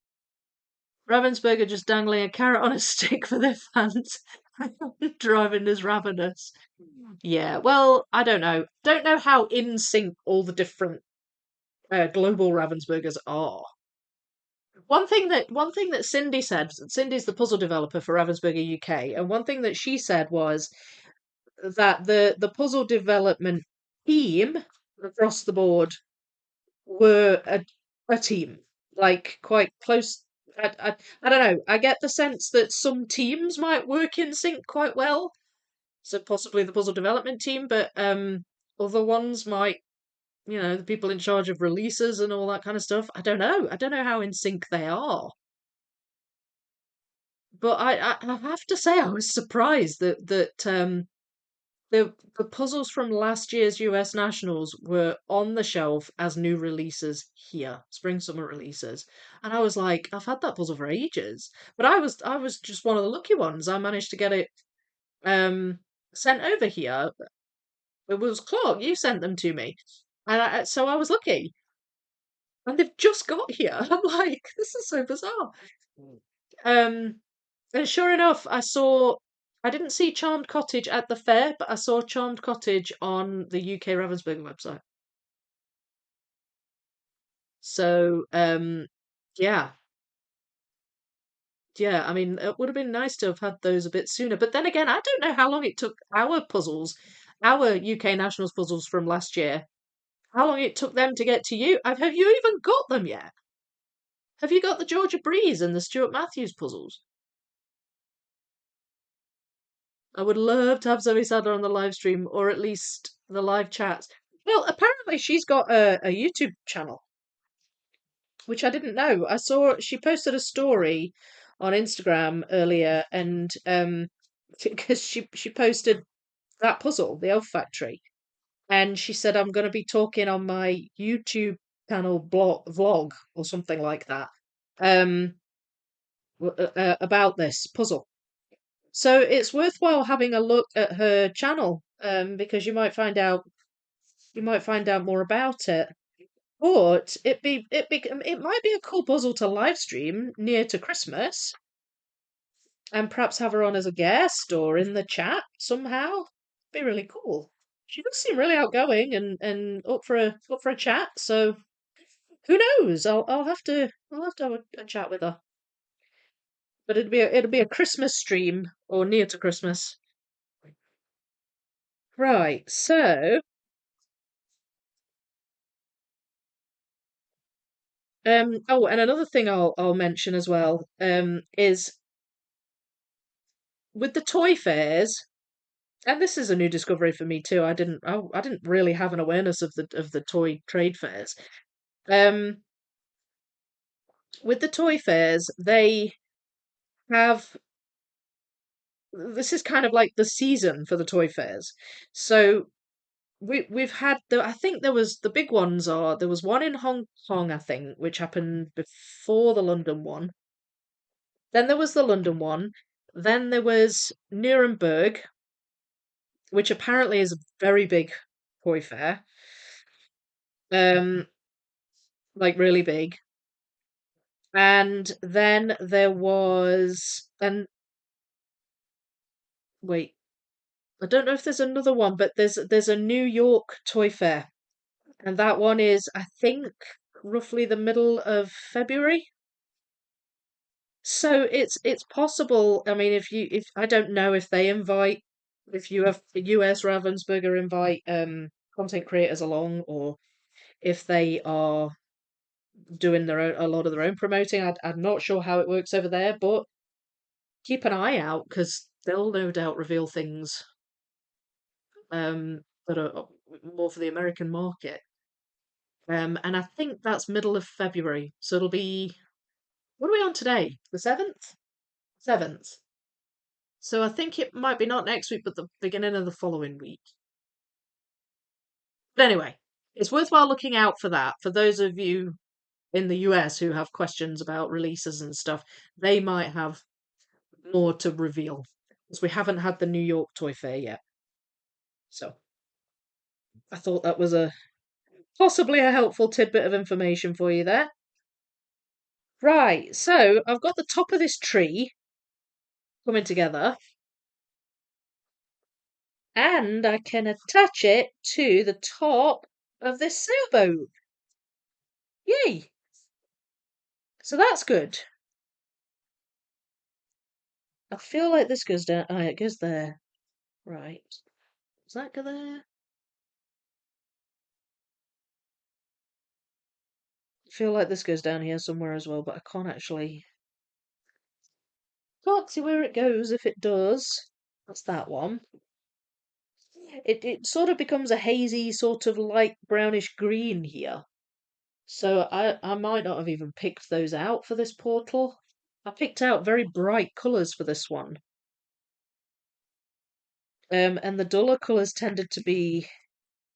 Ravensburger just dangling a carrot on a stick for their fans, driving us ravenous. Yeah, well, I don't know. Don't know how in sync all the different global Ravensburgers are. One thing that Cindy said, Cindy's the puzzle developer for Ravensburger UK, and one thing that she said was that the puzzle development team across the board were a team, like quite close. I don't know. I get the sense that some teams might work in sync quite well, so possibly the puzzle development team, but other ones might, the people in charge of releases and all that kind of stuff. I don't know. I don't know how in sync they are. But I have to say I was surprised that the puzzles from last year's US Nationals were on the shelf as new releases here, spring summer releases. And I was like, I've had that puzzle for ages. But I was just one of the lucky ones. I managed to get it um sent over here. It was Clark, you sent them to me. And so I was lucky. And they've just got here. I'm like, this is so bizarre. Um And sure enough, I didn't see Charmed Cottage at the fair, but I saw Charmed Cottage on the UK Ravensburger website. So, yeah, yeah, I mean, it would have been nice to have had those a bit sooner. But then again, I don't know how long it took our UK Nationals puzzles from last year, how long it took them to get to you. Have you even got them yet? Have you got the Georgia Breeze and the Stuart Matthews puzzles? I would love to have Zoe Sadler on the live stream or at least the live chats. Well, apparently she's got a YouTube channel, which I didn't know. I saw she posted a story on Instagram earlier, and because she posted that puzzle, the Elf Factory, and she said I'm going to be talking on my YouTube channel blog vlog or something like that um about this puzzle. So it's worthwhile having a look at her channel because you might find out more about it. But it might be a cool puzzle to live stream near to Christmas and perhaps have her on as a guest or in the chat somehow. Be really cool. She does seem really outgoing and up for a chat. So who knows? I'll have to have a chat with her. But it'll be a Christmas stream or near to Christmas. Right. So oh, and another thing I'll mention as well is with the toy fairs. And this is a new discovery for me too. I didn't really have an awareness of the toy trade fairs. Um, with the toy fairs, they have this is kind of like the season for the toy fairs. So we've had I think the big ones are there was one in Hong Kong, I think, which happened before the London one. Then there was the London one. Then there was Nuremberg, which apparently is a very big toy fair. Um, like really big. And then there was and wait, I don't know if there's another one, but there's a New York Toy Fair, and that one is I think roughly the middle of February. So it's possible. I mean, if I don't know if they invite if you have the US Ravensburger invite content creators along, or if they are doing their own a lot of their own promoting. I'm not sure how it works over there, but keep an eye out because they'll no doubt reveal things that are more for the American market. And I think that's middle of February, so it'll be what are we on today? The 7th? 7th. So I think it might be not next week, but the beginning of the following week. But anyway, it's worthwhile looking out for that. For those of you in the US who have questions about releases and stuff, they might have more to reveal because we haven't had the New York Toy Fair yet. So I thought that was a possibly a helpful tidbit of information for you there. Right, so I've got the top of this tree coming together, and I can attach it to the top of this sailboat. Yay! So that's good. I feel like this goes down. Oh, it goes there. Right. Does that go there? I feel like this goes down here somewhere as well, but I can't see where it goes if it does. That's that one. It sort of becomes a hazy, sort of light brownish green here. So I might not have even picked those out for this portal. I picked out very bright colours for this one. And the duller colours tended to be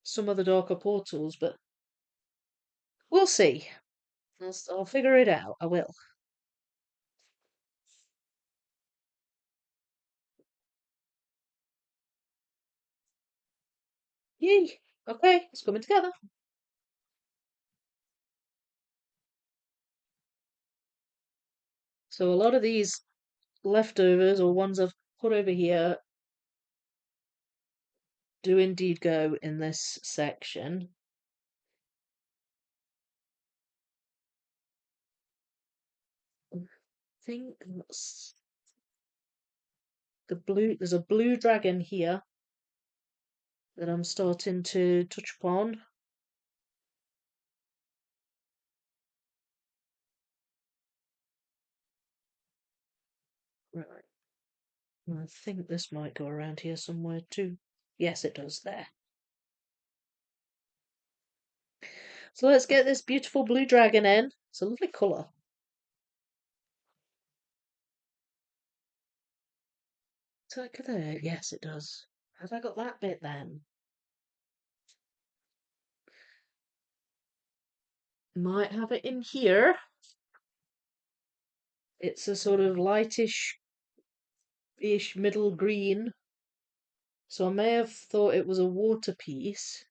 some of the darker portals, but we'll see. I'll figure it out. I will. Yay! Okay, it's coming together. So a lot of these leftovers or ones I've put over here do indeed go in this section. I think that's the blue. There's a blue dragon here that I'm starting to touch upon. Right. I think this might go around here somewhere too. Yes, it does there. So let's get this beautiful blue dragon in. It's a lovely colour. So look at there. Yes, it does. Have I got that bit then? Might have it in here. It's a sort of lightish-ish middle green. So I may have thought it was a water piece.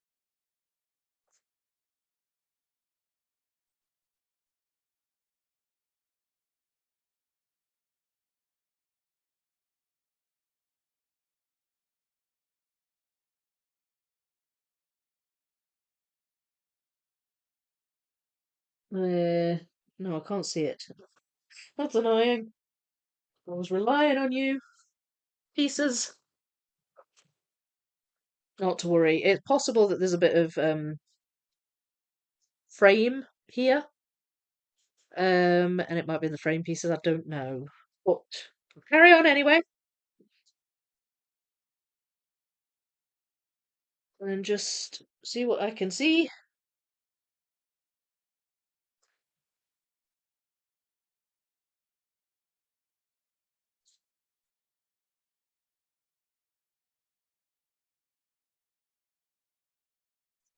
No, I can't see it. That's annoying. I was relying on you. Pieces. Not to worry. It's possible that there's a bit of frame here. And it might be in the frame pieces, I don't know. But carry on anyway. And just see what I can see.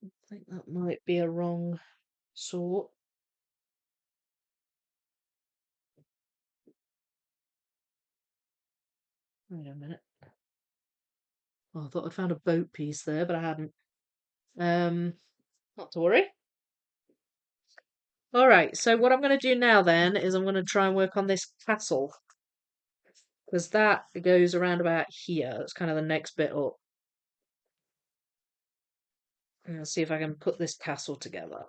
I think that might be a wrong sort. Wait a minute. Oh, I thought I'd found a boat piece there, but I hadn't. Um, Not to worry. All right, so what I'm going to do now then is I'm going to try and work on this castle because that goes around about here. That's kind of the next bit up. And I'll see if I can put this castle together.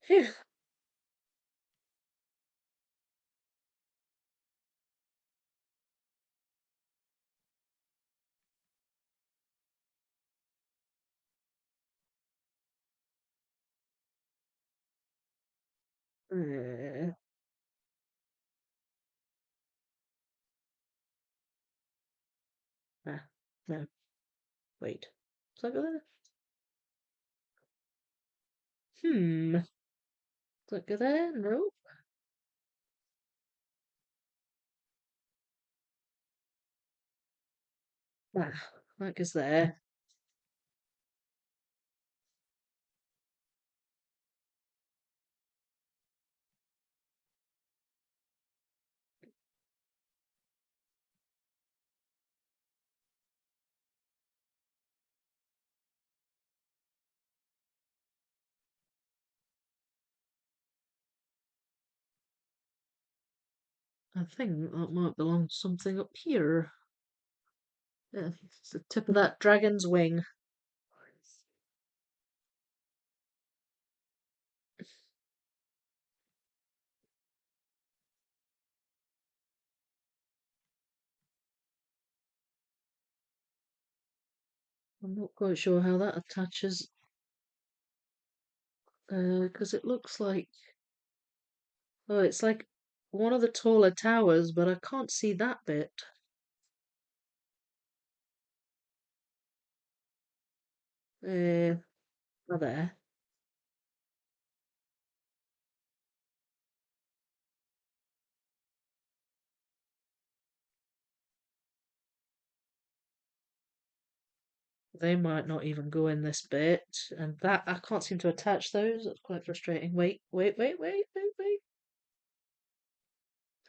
Phew. Uh, no, wait. Is that go there? Does that go there? No. That goes there. I think that might belong to something up here. Yeah, it's the tip of that dragon's wing. I'm not quite sure how that attaches, because it looks like, oh, it's like one of the taller towers, but I can't see that bit. Oh, there. They might not even go in this bit, and that I can't seem to attach those. That's quite frustrating. Wait.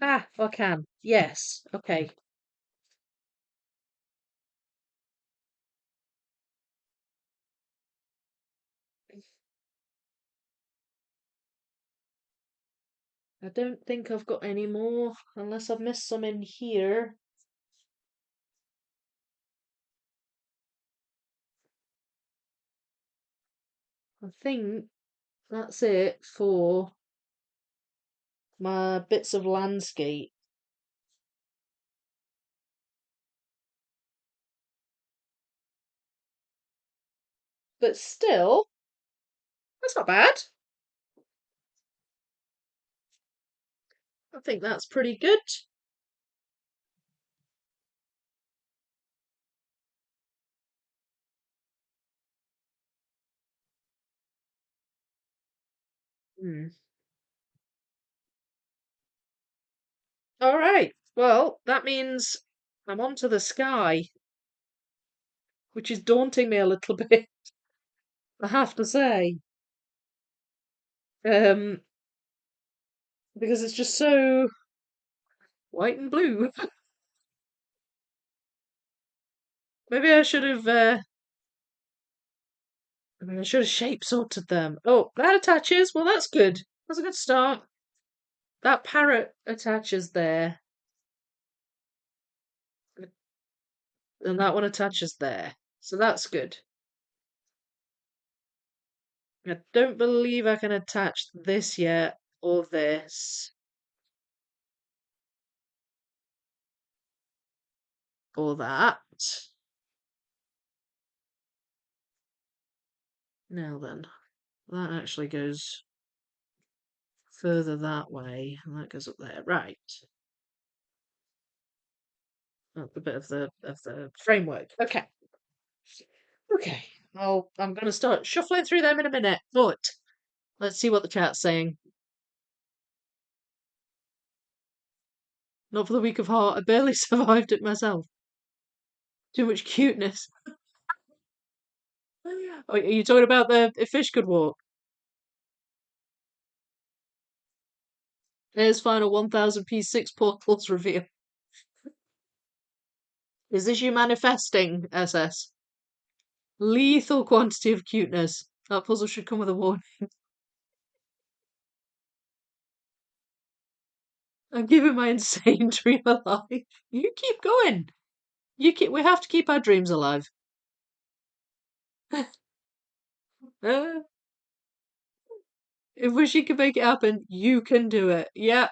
Ah, I can. Yes. Okay. I don't think I've got any more, unless I've missed some in here. I think that's it for my bits of landscape. But still, that's not bad. I think that's pretty good. Hmm. All right. Well, that means I'm on to the sky. which is daunting me a little bit, I have to say. Um, because it's just so white and blue. Maybe I should have. Maybe I should have shape sorted them. Oh, that attaches. Well, that's good. That's a good start. That parrot attaches there, and that one attaches there. So that's good. I don't believe I can attach this yet, or this, or that. Now then, that actually goes further that way, and that goes up there. Right. That's a bit of the framework. Okay. Okay. I'm gonna start shuffling through them in a minute, but let's see what the chat's saying. Not for the weak of heart. I barely survived it myself. Too much cuteness. Oh, are you talking about the if fish could walk? There's final 1000 P6 portals reveal. Is this you manifesting, SS? Lethal quantity of cuteness. That puzzle should come with a warning. I'm giving my insane dream alive. You keep going. We have to keep our dreams alive. Uh, if wishing can make it happen, you can do it. Yeah,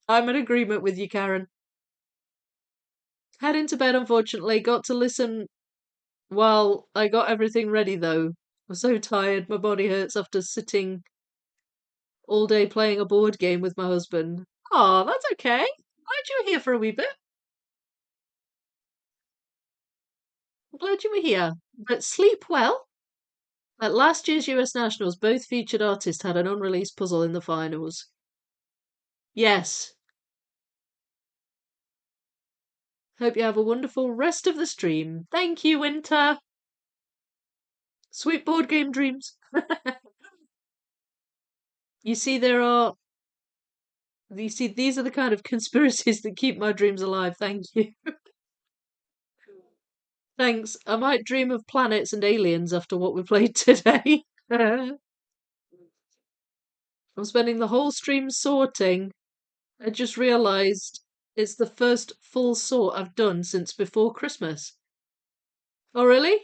I'm in agreement with you, Karen. Heading to bed, unfortunately. Got to listen while I got everything ready, though. I'm so tired. My body hurts after sitting all day playing a board game with my husband. Oh, that's okay. Glad you were here for a wee bit. I'm glad you were here. But sleep well. At last year's US Nationals, both featured artists had an unreleased puzzle in the finals. Yes. Hope you have a wonderful rest of the stream. Thank you, Winter. Sweet board game dreams. You see, these are the kind of conspiracies that keep my dreams alive. Thank you. Thanks. I might dream of planets and aliens after what we played today. I'm spending the whole stream sorting. I just realised it's the first full sort I've done since before Christmas. Oh, really?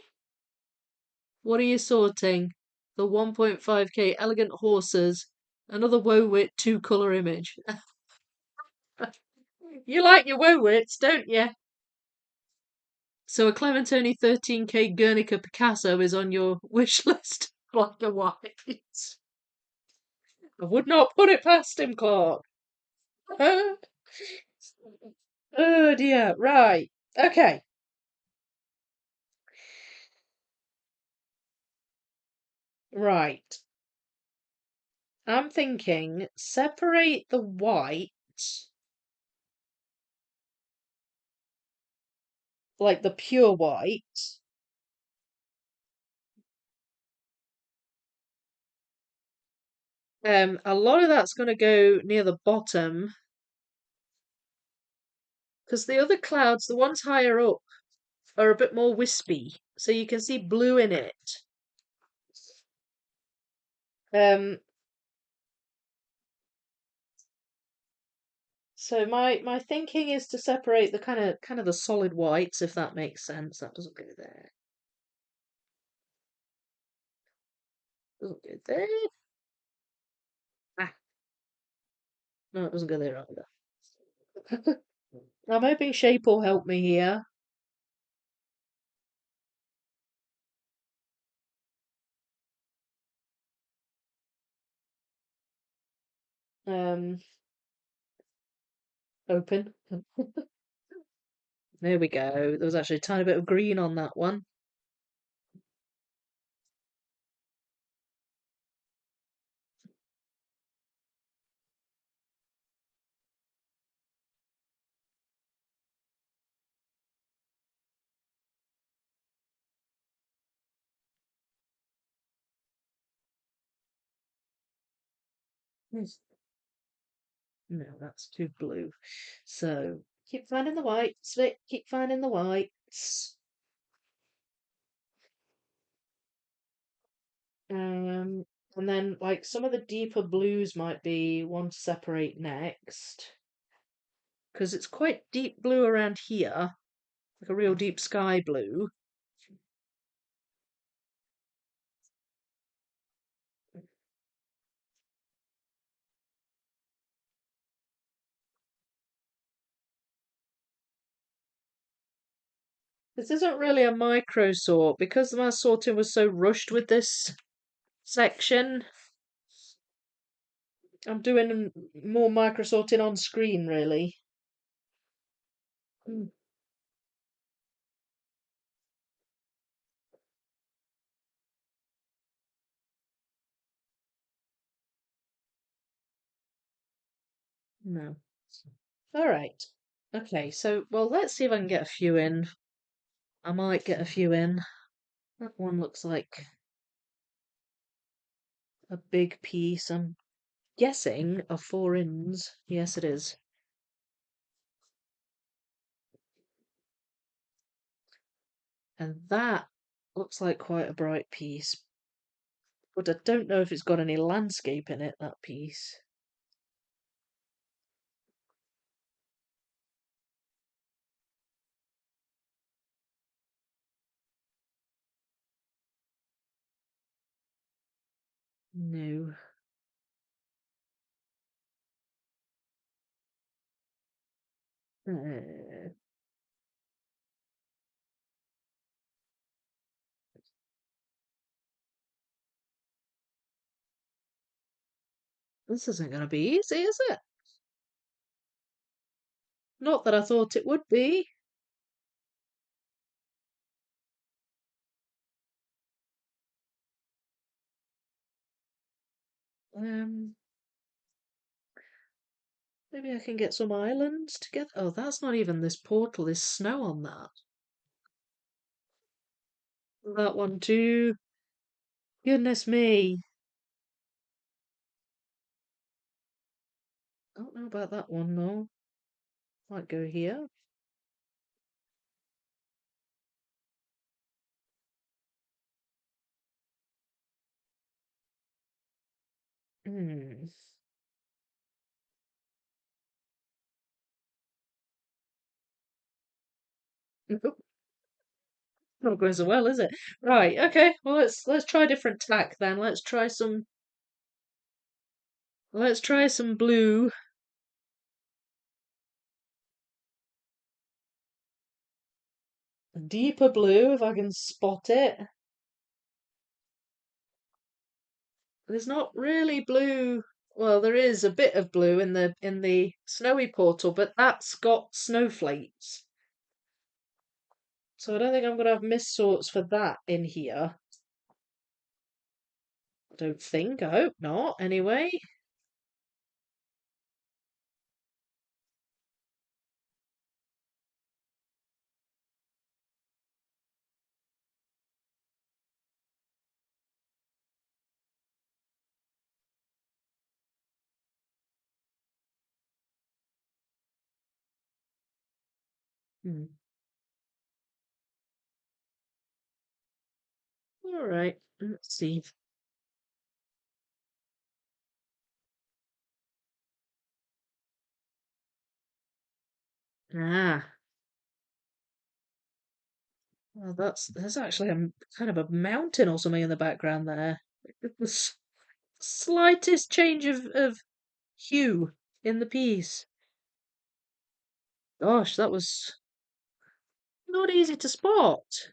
What are you sorting? The 1.5k elegant horses, another Wowit two-colour image. You like your Wowits, don't you? So a Clementoni 13k Guernica Picasso is on your wish list. Black and white. I would not put it past him, Clark. Oh dear. Right. Okay. Right. I'm thinking separate the white, like the pure white. A lot of that's going to go near the bottom because the other clouds, the ones higher up, are a bit more wispy, so you can see blue in it. Um, so my thinking is to separate the kind of the solid whites, if that makes sense. That doesn't go there. Doesn't go there. Ah, no, it doesn't go there either. I'm hoping shape will help me here. Um, open. There we go. There was actually a tiny bit of green on that one. Yes. No, that's too blue. So keep finding the whites, Vic. Keep finding the whites. Um, and then like some of the deeper blues might be one to separate next, because it's quite deep blue around here, like a real deep sky blue. This isn't really a micro sort because my sorting was so rushed with this section. I'm doing more micro sorting on screen, really. Mm, no. All right. Okay, so, well, let's see if I can get a few in. I might get a few in. That one looks like a big piece. I'm guessing of 4 ins. Yes, it is. And that looks like quite a bright piece. But I don't know if it's got any landscape in it, that piece. No. Uh, this isn't going to be easy, is it? Not that I thought it would be. Um, maybe I can get some islands together. Oh, that's not even this portal. There's snow on that. That one too. Goodness me. I don't know about that one though. Might go here. Hmm. Nope. Not going so well, is it? Right. Okay. Well, let's try a different tack then. Let's try some blue. Deeper blue, if I can spot it. There's not really blue. Well, there is a bit of blue in the snowy portal, but that's got snowflakes. So I don't think I'm gonna have mist sorts for that in here. I don't think. I hope not. Anyway. Hmm. All right. Let's see. Ah. Well, there's actually a kind of a mountain or something in the background there. The slightest change of hue in the piece. Gosh, that was not easy to spot.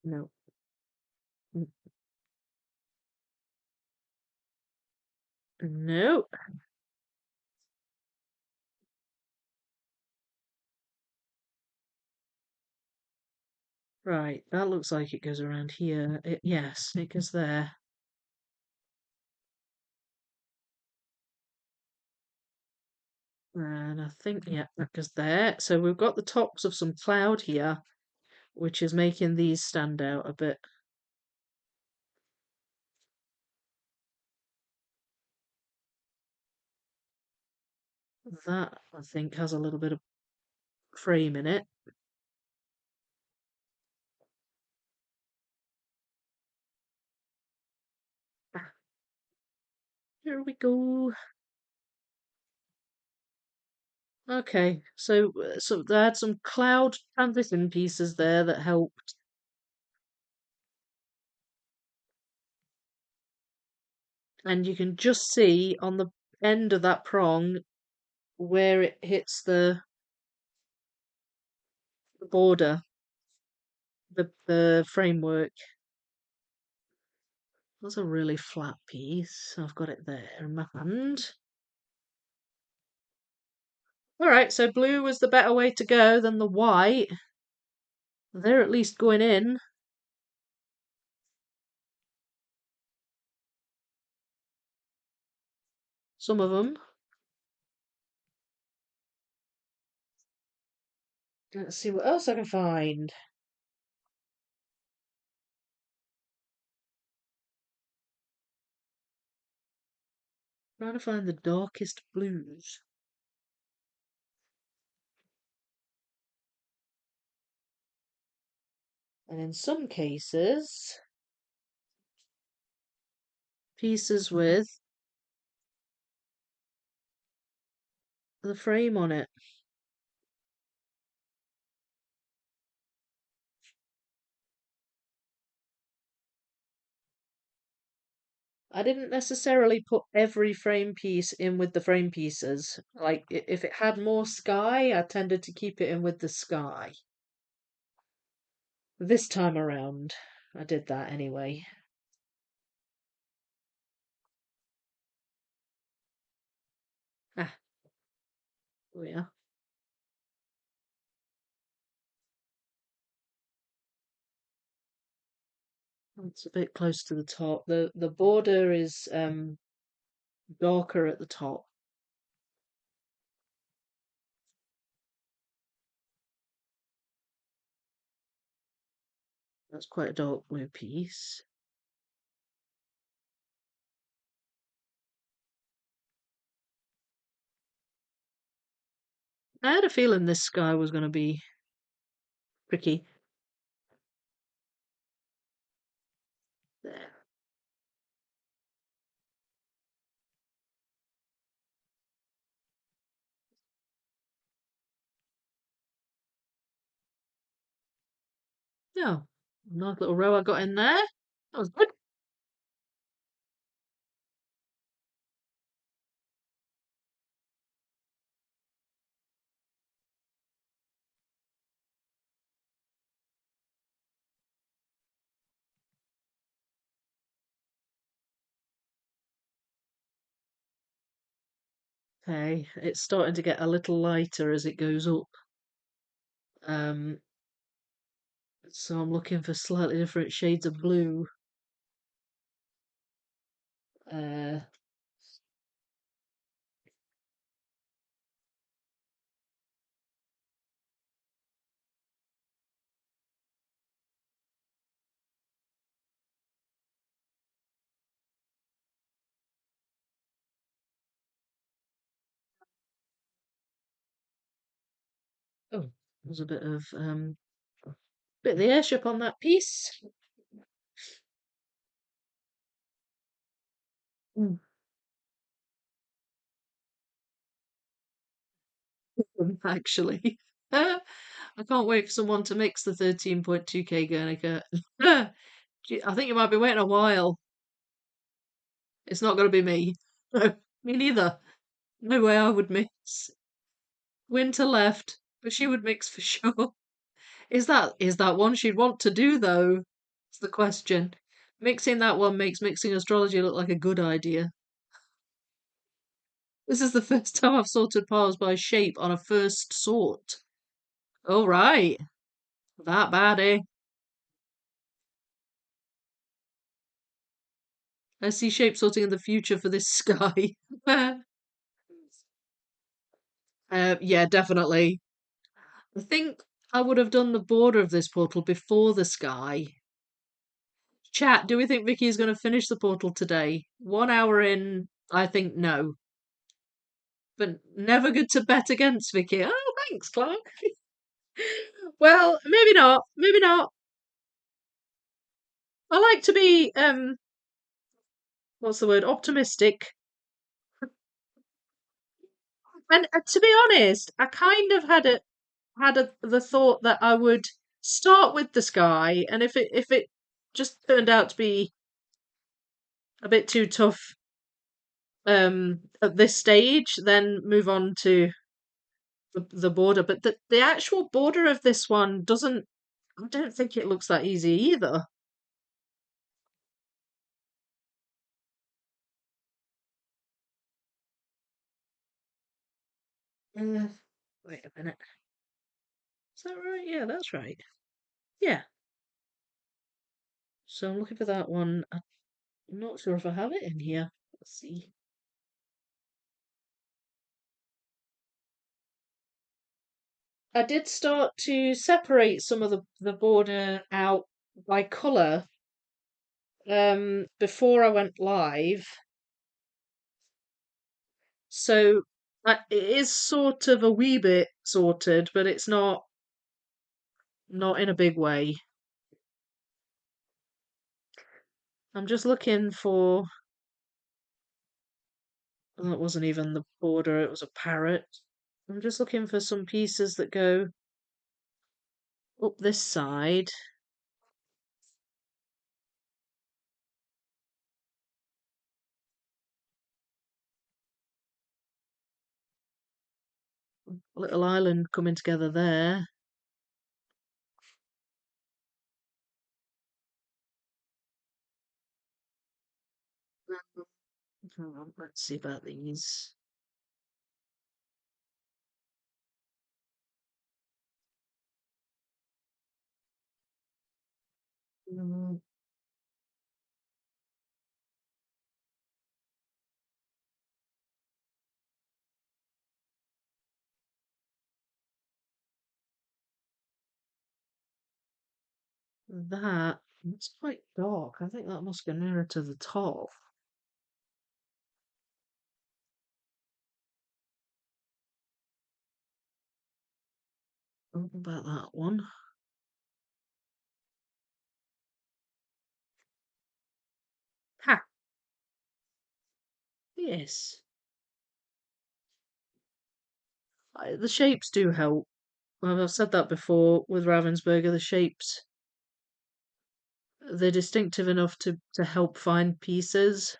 No. N- No. Right, that looks like it goes around here. Yes, it goes there. And I think, yeah, that goes there. So we've got the tops of some cloud here, which is making these stand out a bit. That, I think, has a little bit of frame in it. Ah, here we go. Okay, so they had some cloud transition pieces there that helped, and you can just see on the end of that prong where it hits the border, the framework. That's a really flat piece. I've got it there in my hand. All right, so blue was the better way to go than the white. They're at least going in. Some of them. Let's see what else I can find. Trying to find the darkest blues. And in some cases, pieces with the frame on it. I didn't necessarily put every frame piece in with the frame pieces. Like, if it had more sky, I tended to keep it in with the sky. This time around, I did that anyway. Ah, oh yeah. It's a bit close to the top. The border is darker at the top. That's quite a dark blue piece. I had a feeling this sky was going to be tricky. There. No, nice little row I got in there. That was good. Okay, it's starting to get a little lighter as it goes up. Um, so I'm looking for slightly different shades of blue. Uh, oh, there's a bit of the airship on that piece. Mm. Actually. I can't wait for someone to mix the 13.2K Guernica. I think you might be waiting a while. It's not going to be me. No, me neither. No way I would mix. Winter left, but she would mix for sure. Is that one she'd want to do though? It's the question. Mixing that one makes mixing astrology look like a good idea. This is the first time I've sorted piles by shape on a first sort. All right, that bad, eh? I see shape sorting in the future for this sky. Yeah, definitely. I think I would have done the border of this portal before the sky. Chat, do we think Vicky is going to finish the portal today? 1 hour in, I think no. But never good to bet against Vicky. Oh, thanks, Clark. Well, maybe not. Maybe not. I like to be what's the word? Optimistic. And to be honest, I kind of the thought that I would start with the sky, and if it just turned out to be a bit too tough at this stage, then move on to the border. But the actual border of this one doesn't. I don't think it looks that easy either. Uh, Wait a minute. Is that right? Yeah, that's right. Yeah. So I'm looking for that one. I'm not sure if I have it in here. Let's see. I did start to separate some of the border out by colour before I went live. So it is sort of a wee bit sorted, but it's not in a big way. I'm just looking for. That wasn't even the border, it was a parrot. I'm just looking for some pieces that go up this side. A little island coming together there. Hang on, let's see about these. Mm, it's quite dark. I think that must go nearer to the top. What about that one? Ha! Yes. The shapes do help. Well, I've said that before with Ravensburger. The shapes, they're distinctive enough to help find pieces.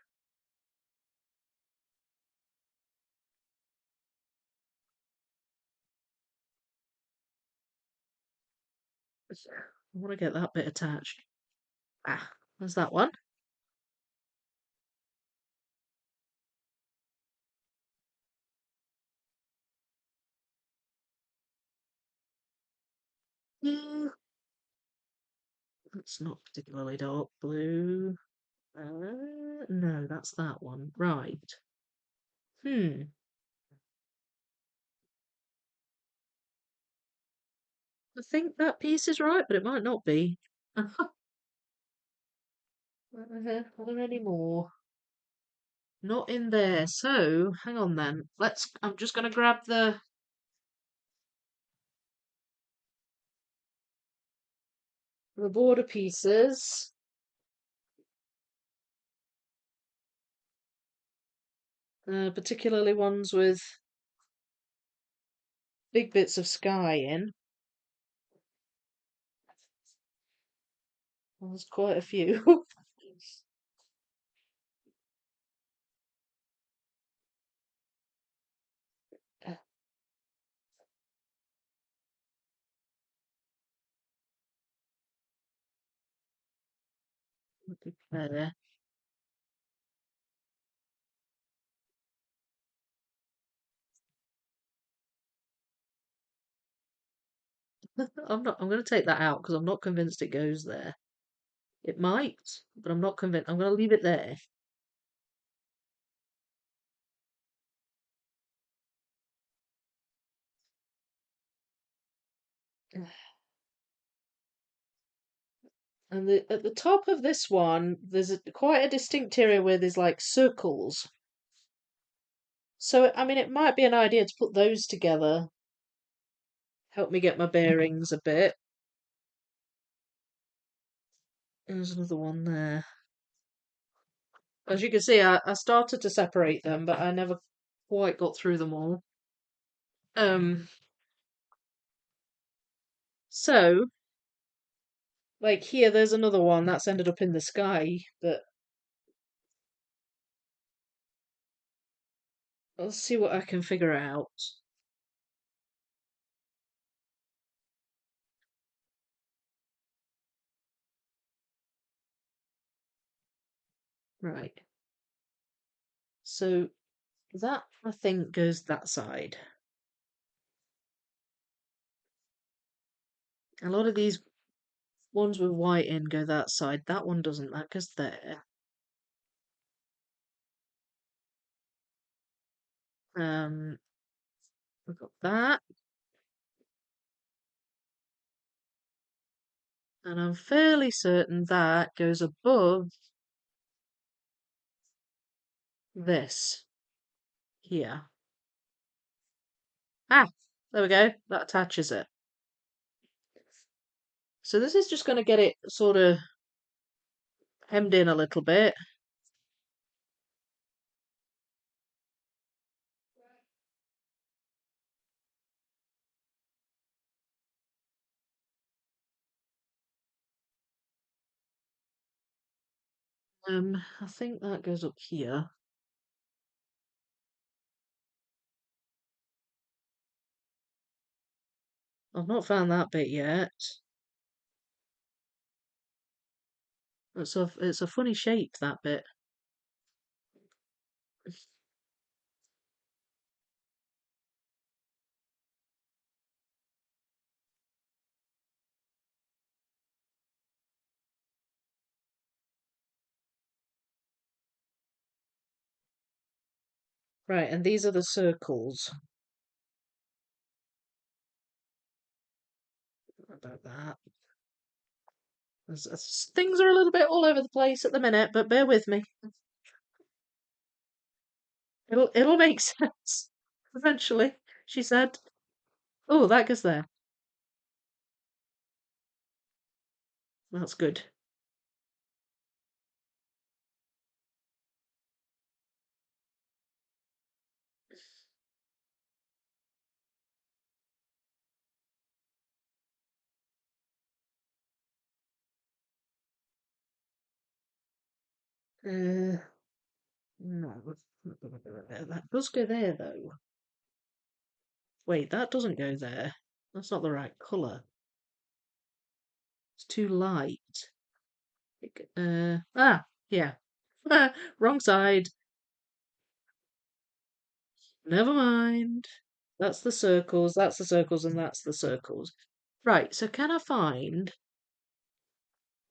I want to get that bit attached. Ah, there's that one. Mm, that's not particularly dark blue. No, that's that one. Right. Hmm. I think that piece is right, but it might not be. Are there any more? Not in there. So, hang on then. I'm just going to grab the border pieces, particularly ones with big bits of sky in. Well, there's quite a few. There. I'm going to take that out because I'm not convinced it goes there. It might, but I'm not convinced. I'm going to leave it there. And at the top of this one, there's quite a distinct area where there's like circles. So, I mean, it might be an idea to put those together. Help me get my bearings a bit. There's another one there. As you can see, I started to separate them, but I never quite got through them all. Um, so, like here, there's another one that's ended up in the sky, but let's see what I can figure out. Right. So that I think goes that side. A lot of these ones with white in go that side. That one doesn't. That goes there. Um, we've got that, and I'm fairly certain that goes above this here. Ah, there we go. That attaches it. So this is just going to get it sort of hemmed in a little bit. I think that goes up here. I've not found that bit yet. It's a funny shape, that bit. Right, and these are the circles. What about that? Things are a little bit all over the place at the minute, but bear with me. It'll make sense eventually, she said. Oh, that goes there. That's good. No, that does go there though. Wait, that doesn't go there. That's not the right colour. It's too light. Yeah. Wrong side. Never mind. That's the circles, and that's the circles. Right, so can I find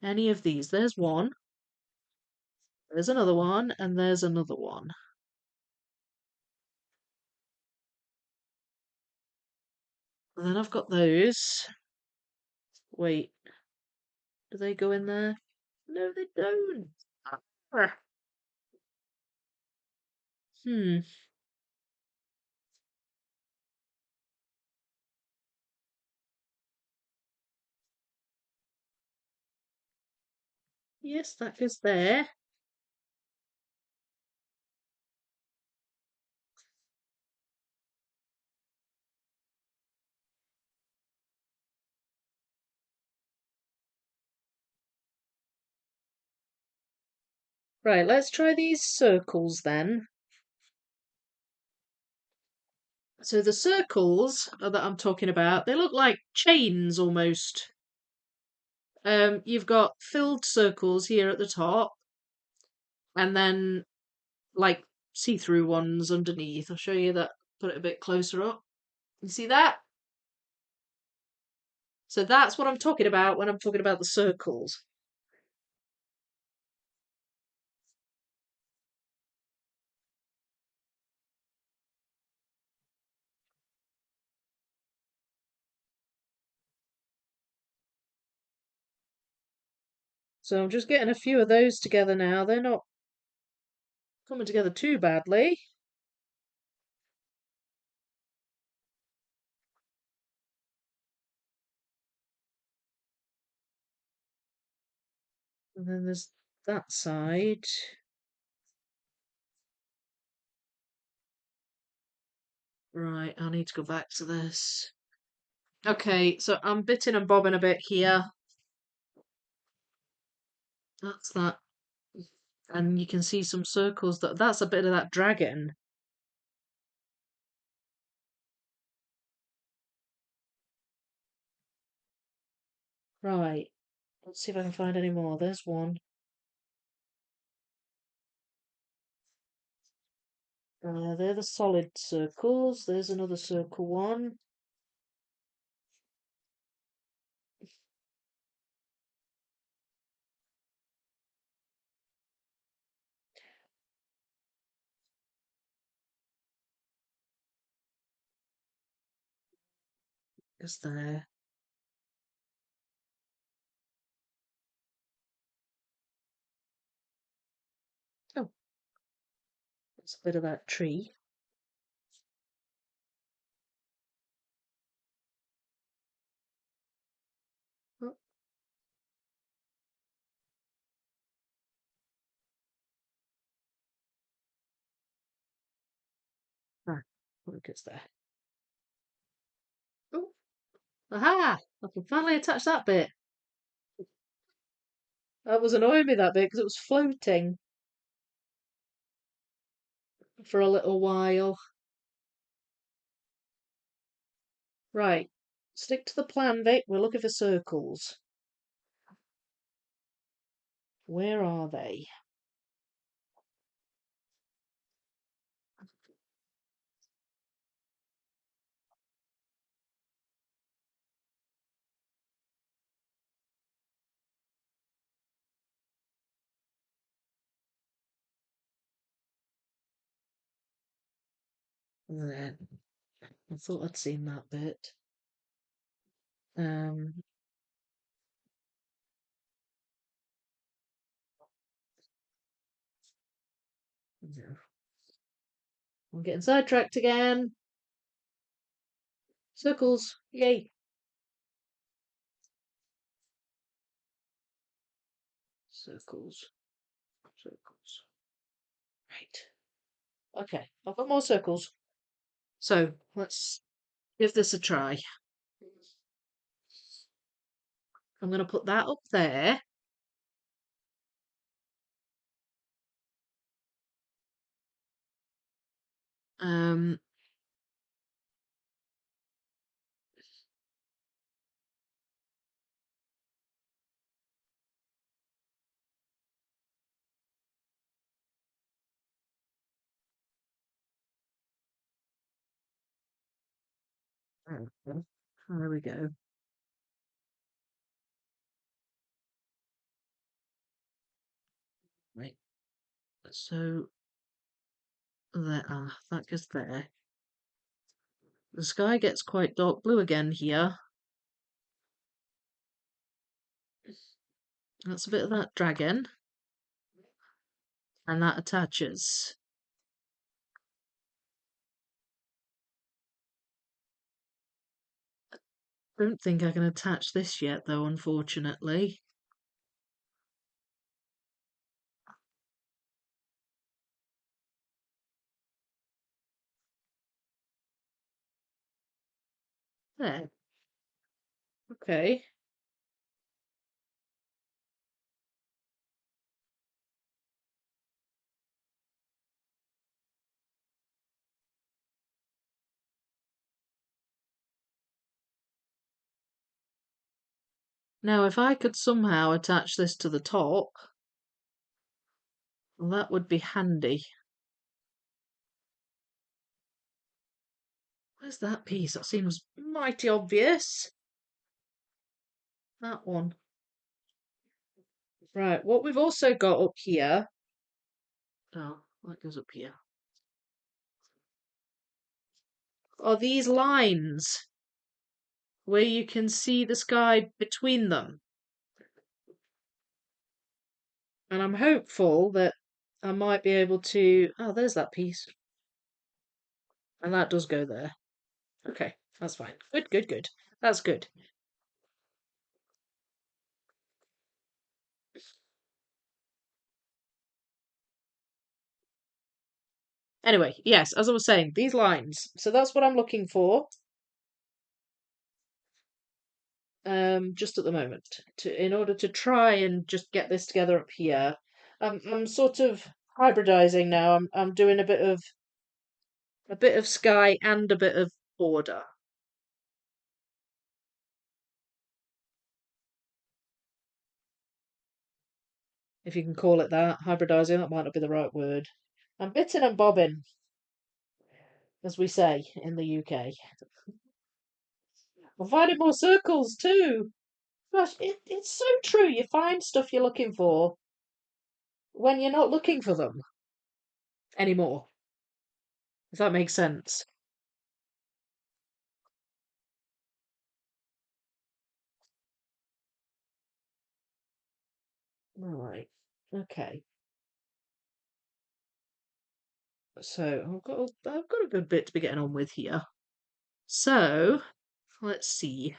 any of these? There's one, there's another one, and there's another one. And then I've got those. Wait, do they go in there? No, they don't. Ah. Hmm. Yes, that goes there. Right, let's try these circles then. So the circles that I'm talking about, they look like chains almost. You've got filled circles here at the top, and then like see-through ones underneath. I'll show you that, put it a bit closer up. You see that? So that's what I'm talking about when I'm talking about the circles. So I'm just getting a few of those together now. They're not coming together too badly. And then there's that side. Right, I need to go back to this. Okay, so I'm bitting and bobbing a bit here. That's that. And you can see some circles. That's a bit of that dragon. Right. Let's see if I can find any more. There's one. They're the solid circles. There's another circle one. Is there? Oh, it's a bit of that tree. Oh, ah, look, it's there. Oh, aha! I can finally attach that bit. That was annoying me that bit because it was floating for a little while. Right. Stick to the plan, Vic. We're looking for circles. Where are they? There. I thought I'd seen that bit. Um, no. I'm getting sidetracked again. Circles. Yay. Circles. Circles. Right. Okay. I've got more circles. So let's give this a try. I'm going to put that up there. Um, there we go. Right. So there. That goes there. The sky gets quite dark blue again here. That's a bit of that dragon. And that attaches. Don't think I can attach this yet, though, unfortunately. There. Okay. Now, if I could somehow attach this to the top, well, that would be handy. Where's that piece? That seems mighty obvious. That one. Right, what we've also got up here. Oh, that goes up here. Are these lines where you can see the sky between them. And I'm hopeful that I might be able to. Oh, there's that piece. And that does go there. Okay, that's fine. Good, good, good. That's good. Anyway, yes, as I was saying, these lines. So that's what I'm looking for. Just at the moment, in order to try and just get this together up here. I'm sort of hybridizing now. I'm doing a bit of sky and a bit of border. If you can call it that. Hybridizing, that might not be the right word. I'm bitting and bobbing, as we say in the UK. I'm finding more circles too. Gosh, it's so true. You find stuff you're looking for when you're not looking for them anymore. If that makes sense. Right. Okay. So I've got a good bit to be getting on with here. So let's see.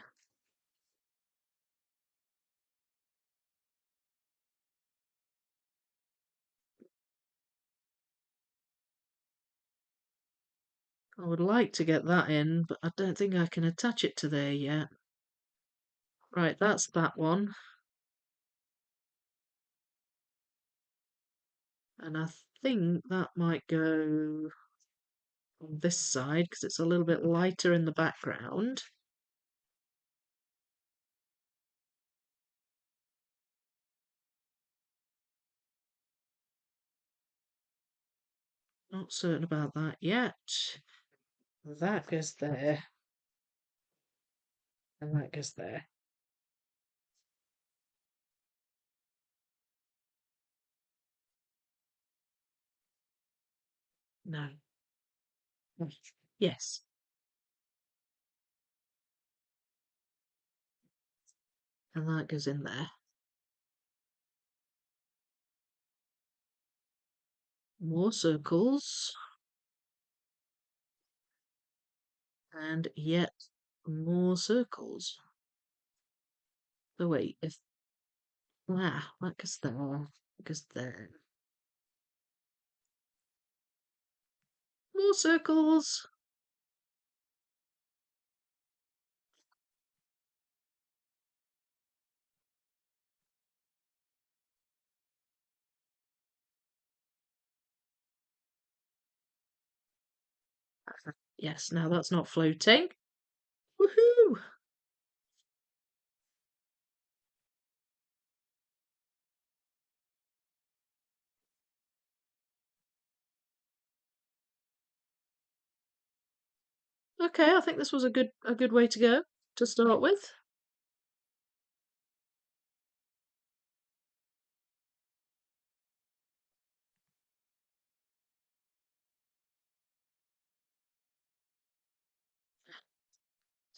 I would like to get that in, but I don't think I can attach it to there yet. Right, that's that one. And I think that might go on this side because it's a little bit lighter in the background. Not certain about that yet. That goes there, and that goes there. No. Yes. And that goes in there. More circles. And yet more circles. Oh wait, if that goes there, that goes there. More circles. Yes, now that's not floating. Woohoo! Okay, I think this was a good way to go to start with.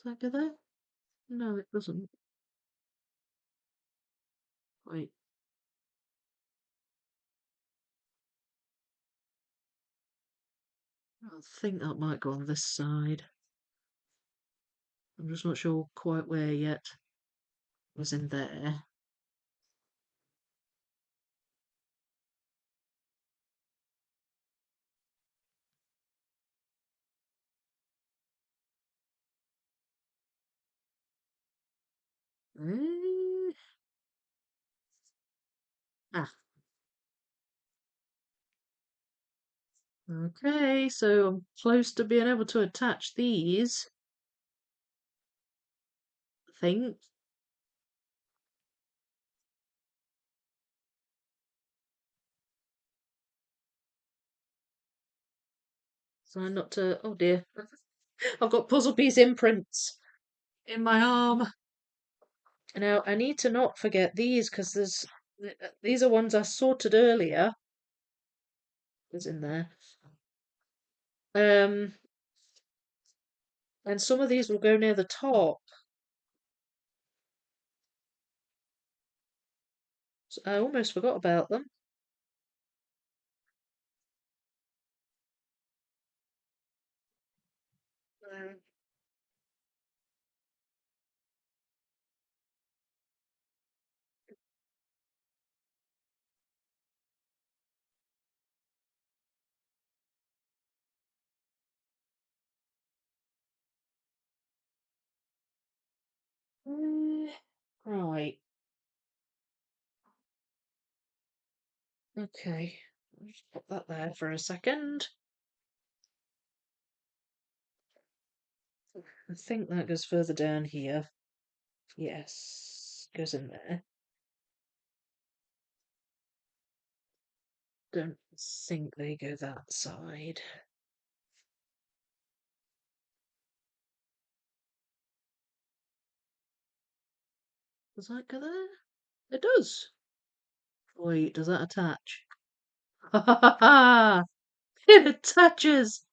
Does that go there? No, it doesn't. Wait. I think that might go on this side. I'm just not sure quite where yet. It was in there. Eh, Ah, okay, so I'm close to being able to attach these, I think. So not to, oh dear, I've got puzzle piece imprints in my arm. Now, I need to not forget these because these are ones I sorted earlier. Is in there. Um, and some of these will go near the top. I almost forgot about them. Mm. Right. Okay. I'll just put that there for a second. I think that goes further down here. Yes, goes in there. Don't think they go that side. Does that go there? It does. Wait, does that attach? Ha ha ha ha! It attaches!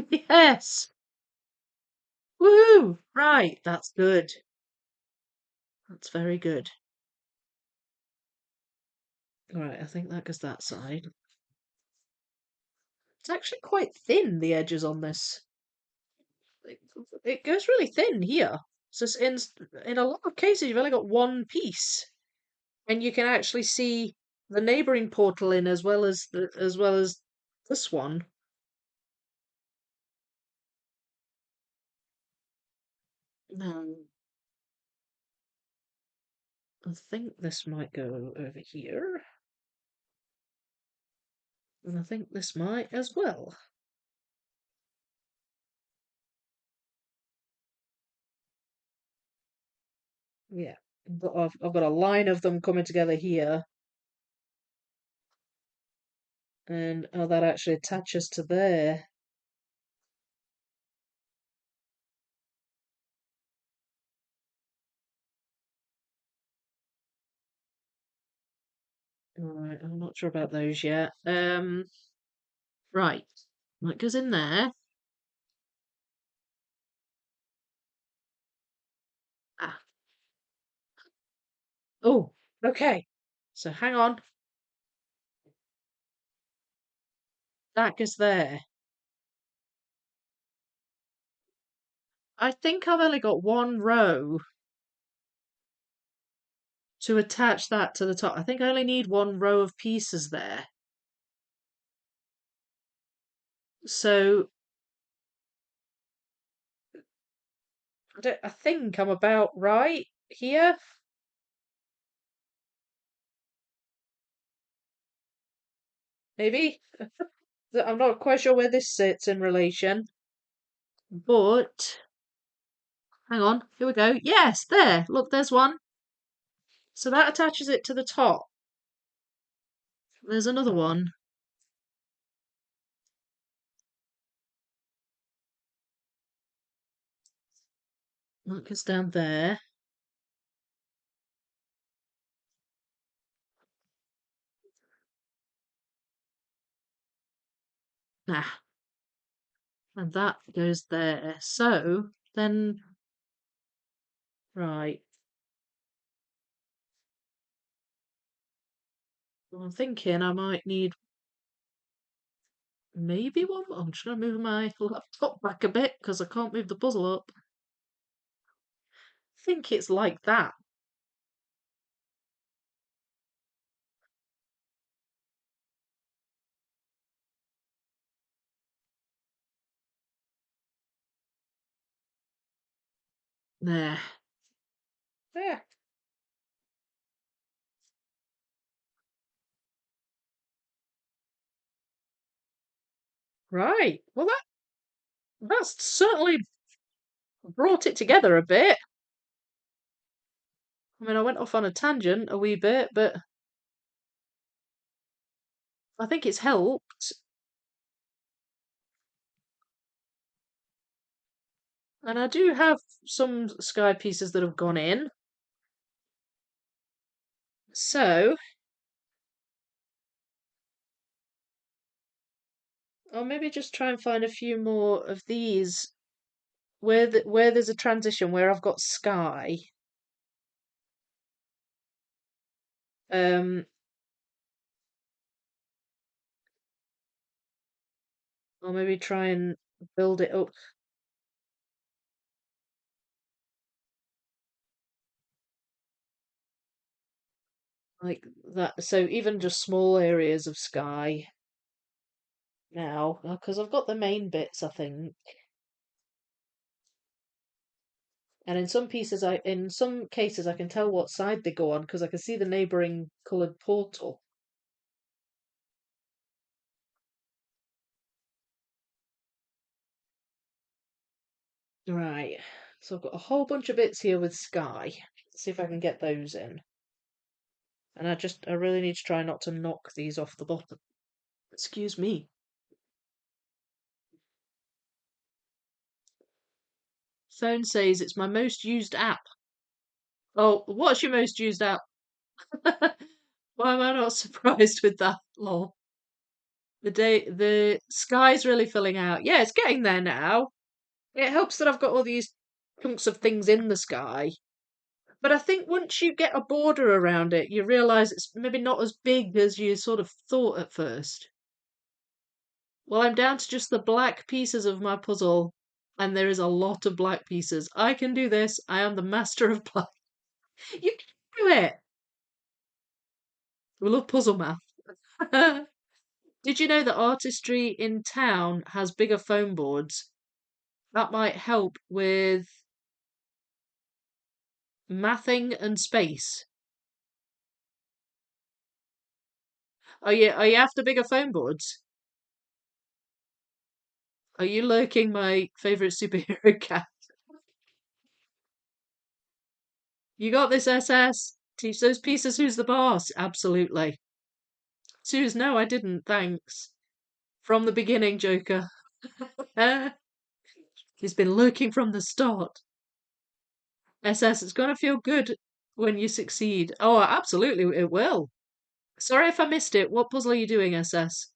Yes! Woo! Right, that's good. That's very good. Alright, I think that goes that side. It's actually quite thin, the edges on this. It, it goes really thin here. So in a lot of cases, you've only got one piece, and you can actually see the neighboring portal in as well as this one. No, I think this might go over here, and I think this might as well. Yeah, but I've got a line of them coming together here, and oh, that actually attaches to there. Right, I'm not sure about those yet. Right, that goes in there. Ah, oh, okay. So hang on, that goes there. I think I've only got one row to attach that to the top. I think I only need one row of pieces there. So I think I'm about right here. Maybe. I'm not quite sure where this sits in relation, but hang on. Here we go. Yes, there. Look, there's one. So that attaches it to the top. There's another one. That goes down there. Ah, and that goes there. So then, right. Well, I'm thinking I might need maybe one. I'm just going to move my laptop back a bit because I can't move the puzzle up. I think it's like that. There. There. Right. Well, that's certainly brought it together a bit. I mean, I went off on a tangent a wee bit, but I think it's helped. And I do have some sky pieces that have gone in. So I'll maybe just try and find a few more of these where there's a transition where I've got sky. Um, or maybe try and build it up like that. So even just small areas of sky now, because I've got the main bits, I think. And in some cases, I can tell what side they go on because I can see the neighbouring coloured portal. Right. So I've got a whole bunch of bits here with sky. Let's see if I can get those in. And I really need to try not to knock these off the bottom. Excuse me. Phone says it's my most used app. Oh, what's your most used app? Why am I not surprised with that? Lol. The sky's really filling out. Yeah, it's getting there now. It helps that I've got all these chunks of things in the sky. But I think once you get a border around it, you realise it's maybe not as big as you sort of thought at first. Well, I'm down to just the black pieces of my puzzle, and there is a lot of black pieces. I can do this. I am the master of black. You can do it. We love puzzle math. Did you know that artistry in town has bigger foam boards? That might help with mathing and space. Are you after bigger foam boards? Are you lurking my favourite superhero cat? You got this, SS. Teach those pieces who's the boss. Absolutely. Suze, no, I didn't. Thanks. From the beginning, Joker. He's been lurking from the start. SS, it's going to feel good when you succeed. Oh, absolutely, it will. Sorry if I missed it. What puzzle are you doing, SS?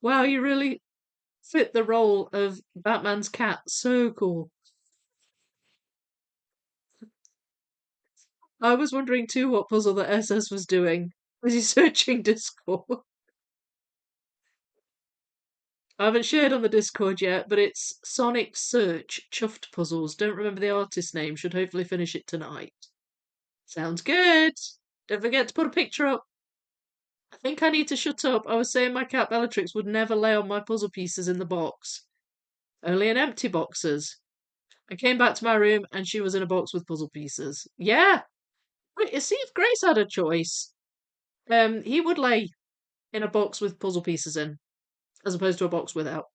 Wow, you really fit the role of Batman's cat. So cool. I was wondering too what puzzle the SS was doing. Was he searching Discord? I haven't shared on the Discord yet, but it's Sonic Search Chuffed Puzzles. Don't remember the artist name. Should hopefully finish it tonight. Sounds good. Don't forget to put a picture up. I think I need to shut up. I was saying my cat Bellatrix would never lay on my puzzle pieces in the box, only in empty boxes. I came back to my room and she was in a box with puzzle pieces. Yeah. See if Grace had a choice. He would lay in a box with puzzle pieces in, as opposed to a box without.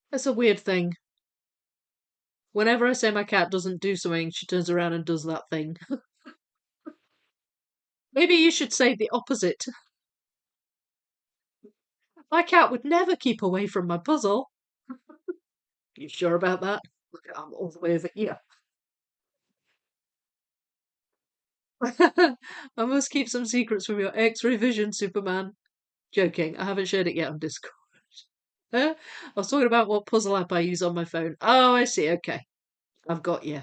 That's a weird thing. Whenever I say my cat doesn't do something, she turns around and does that thing. Maybe you should say the opposite. My cat would never keep away from my puzzle. You sure about that? Look, I'm all the way over here. I must keep some secrets from your X-ray vision, Superman. Joking, I haven't shared it yet on Discord. I was talking about what puzzle app I use on my phone. Oh, I see. Okay, I've got you.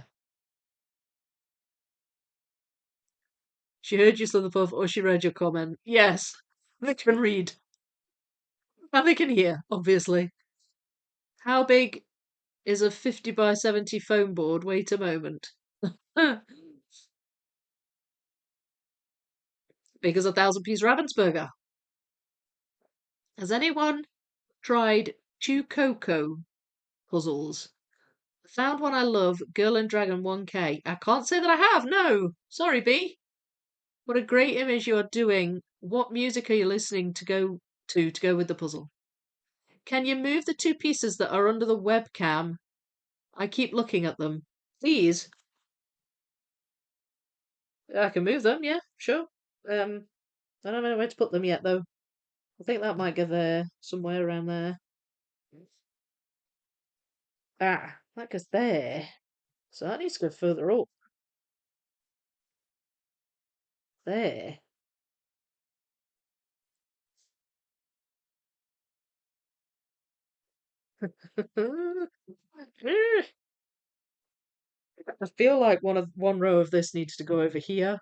She heard you, Slitherpuff, or she read your comment. Yes, they can read. And they can hear, obviously. How big is a 50 by 70 foam board? Wait a moment. Big as a 1,000-piece Ravensburger. Has anyone tried Two Coco puzzles? I found one I love, Girl and Dragon 1K. I can't say that I have, no. Sorry, B. What a great image you are doing. What music are you listening to go with the puzzle? Can you move the two pieces that are under the webcam? I keep looking at them. Please. I can move them, yeah, sure. I don't know where to put them yet, though. I think that might go there, somewhere around there. Ah, that goes there. So that needs to go further up. There. I feel like one row of this needs to go over here.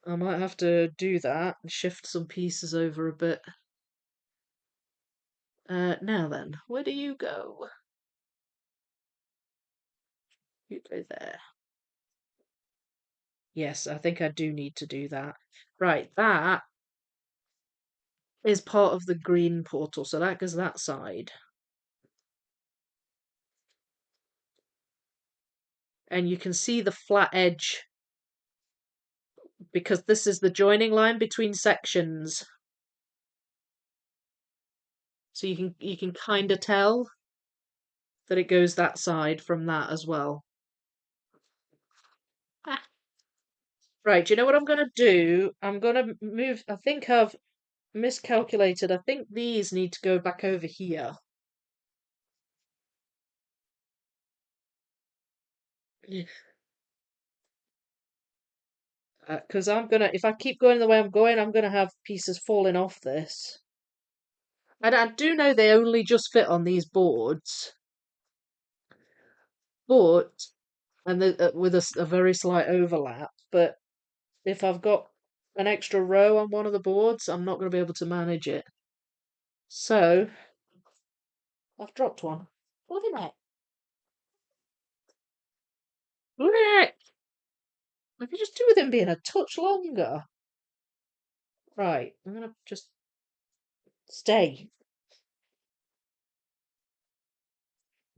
I might have to do that and shift some pieces over a bit. Now then, where do you go? You go there. Yes, I think I do need to do that. Right, that is part of the green portal, so that goes that side. And you can see the flat edge because this is the joining line between sections. So you can kind of tell that it goes that side from that as well. Ah. Right, do you know what I'm going to do? I'm going to move, I think I've miscalculated. I think these need to go back over here. Because if I keep going the way I'm going, I'm gonna have pieces falling off this. And I do know they only just fit on these boards, but with a very slight overlap. But if I've got an extra row on one of the boards, I'm not going to be able to manage it. So I've dropped one. Look at that! Look at that! I could just do with him being a touch longer. Right, I'm gonna just stay.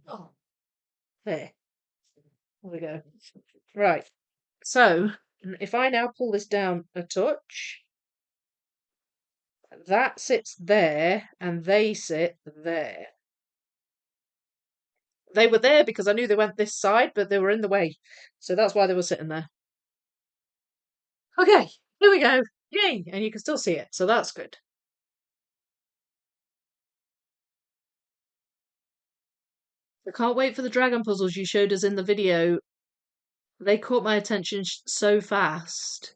Oh, there. There we go. Right. So if I now pull this down a touch, that sits there and they sit there. They were there because I knew they went this side, but they were in the way. So that's why they were sitting there. Okay, here we go. Yay! And you can still see it, so that's good. I can't wait for the dragon puzzles you showed us in the video. They caught my attention so fast.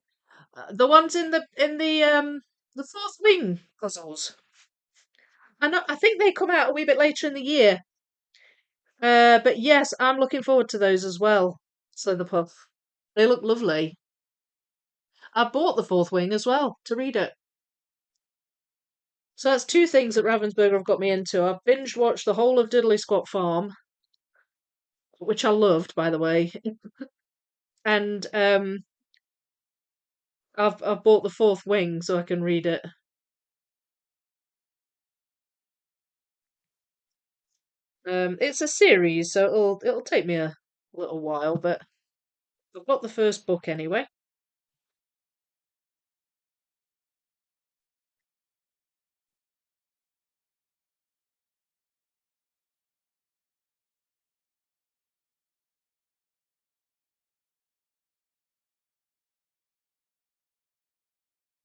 The ones in the fourth wing puzzles. I think they come out a wee bit later in the year. But yes, I'm looking forward to those as well. So the puff. They look lovely. I bought the fourth wing as well to read it. So that's two things that Ravensburger have got me into. I've binge watched the whole of Diddley Squat Farm, which I loved, by the way. And I've bought the fourth wing so I can read it. It's a series, so it'll take me a little while, but I've got the first book anyway.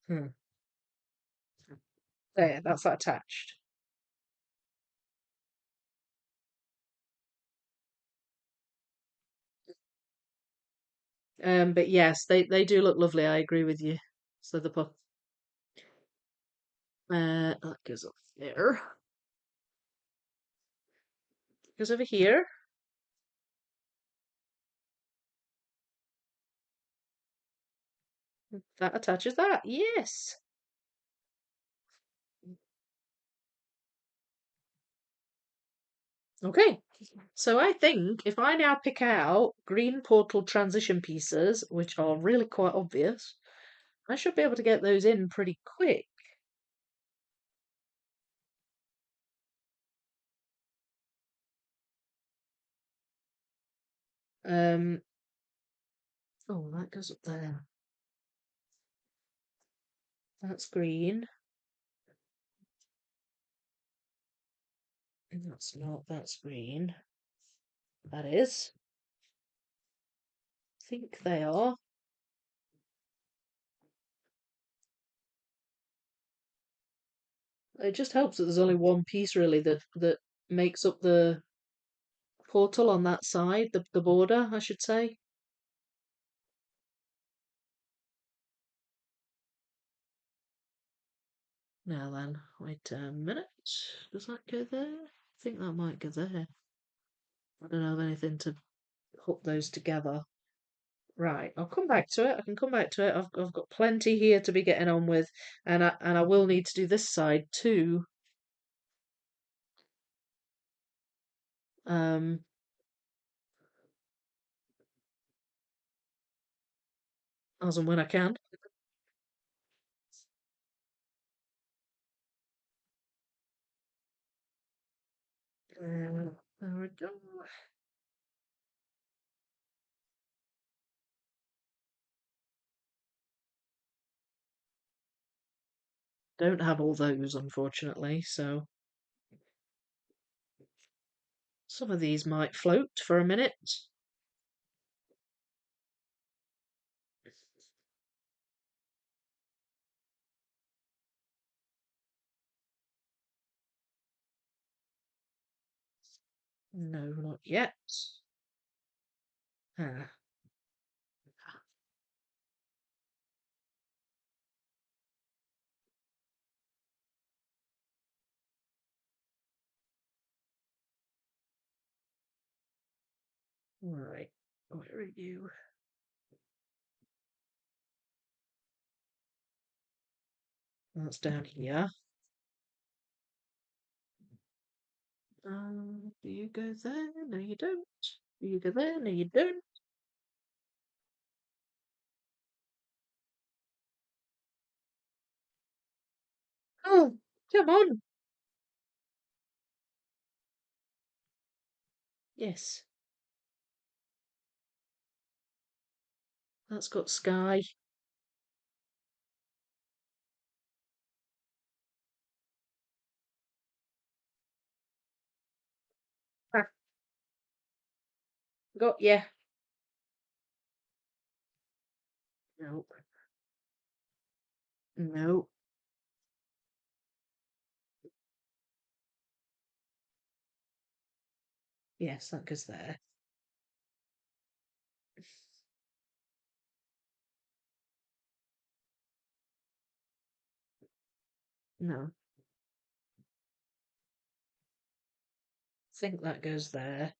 Hmm. There, that's attached. But yes, they do look lovely. I agree with you. So the book that goes up there. Goes over here. That attaches that. Yes. Okay. So I think if I now pick out green portal transition pieces, which are really quite obvious, I should be able to get those in pretty quick. Um, oh, that goes up there. That's green. That's not, that's green. That is. I think they are. It just helps that there's only one piece really that makes up the portal on that side, the border, I should say. Now then, wait a minute. Does that go there? I think that might go there. I don't have anything to hook those together. Right, I'll come back to it. I can come back to it. I've got plenty here to be getting on with, and I will need to do this side too. Um, as and when I can. There we go. Don't have all those, unfortunately, so some of these might float for a minute. No, not yet. Ah, right. Where are you? That's down here. Do you go there? No, you don't. Do you go there? No, you don't. Oh, come on. Yes, that's got sky. Ah, got yeah. No, no. Yes, that goes there. No, think that goes there.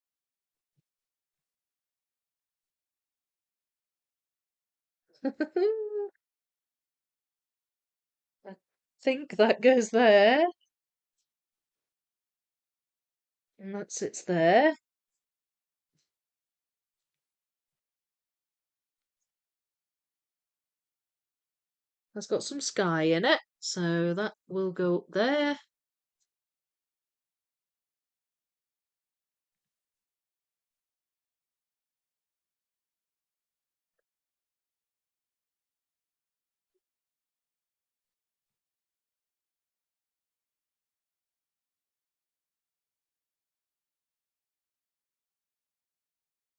I think that goes there. And that sits there. That's got some sky in it, so that will go up there.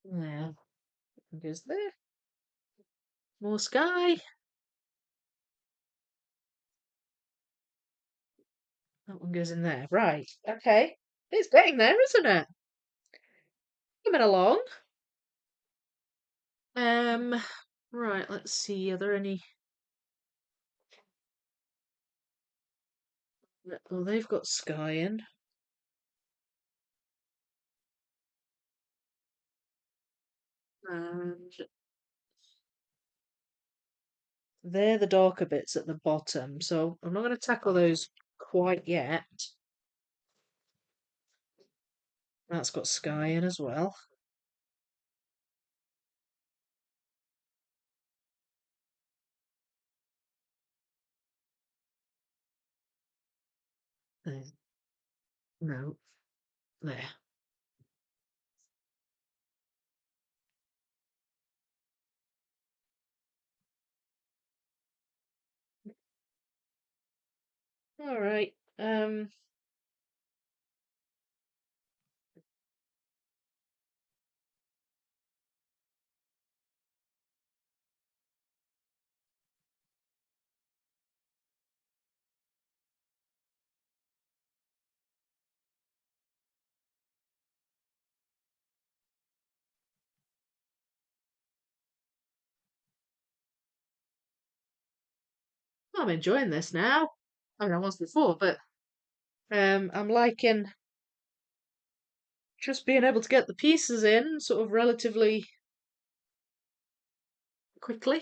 There, that goes there. More sky. That one goes in there. Right. Okay. It's getting there, isn't it? Coming along. Um, right, let's see. Are there any? Well, they've got sky in. And they're the darker bits at the bottom, so I'm not going to tackle those quite yet. That's got sky in as well. There. No, there. All right. I'm enjoying this now. I mean, I was before, but I'm liking just being able to get the pieces in sort of relatively quickly.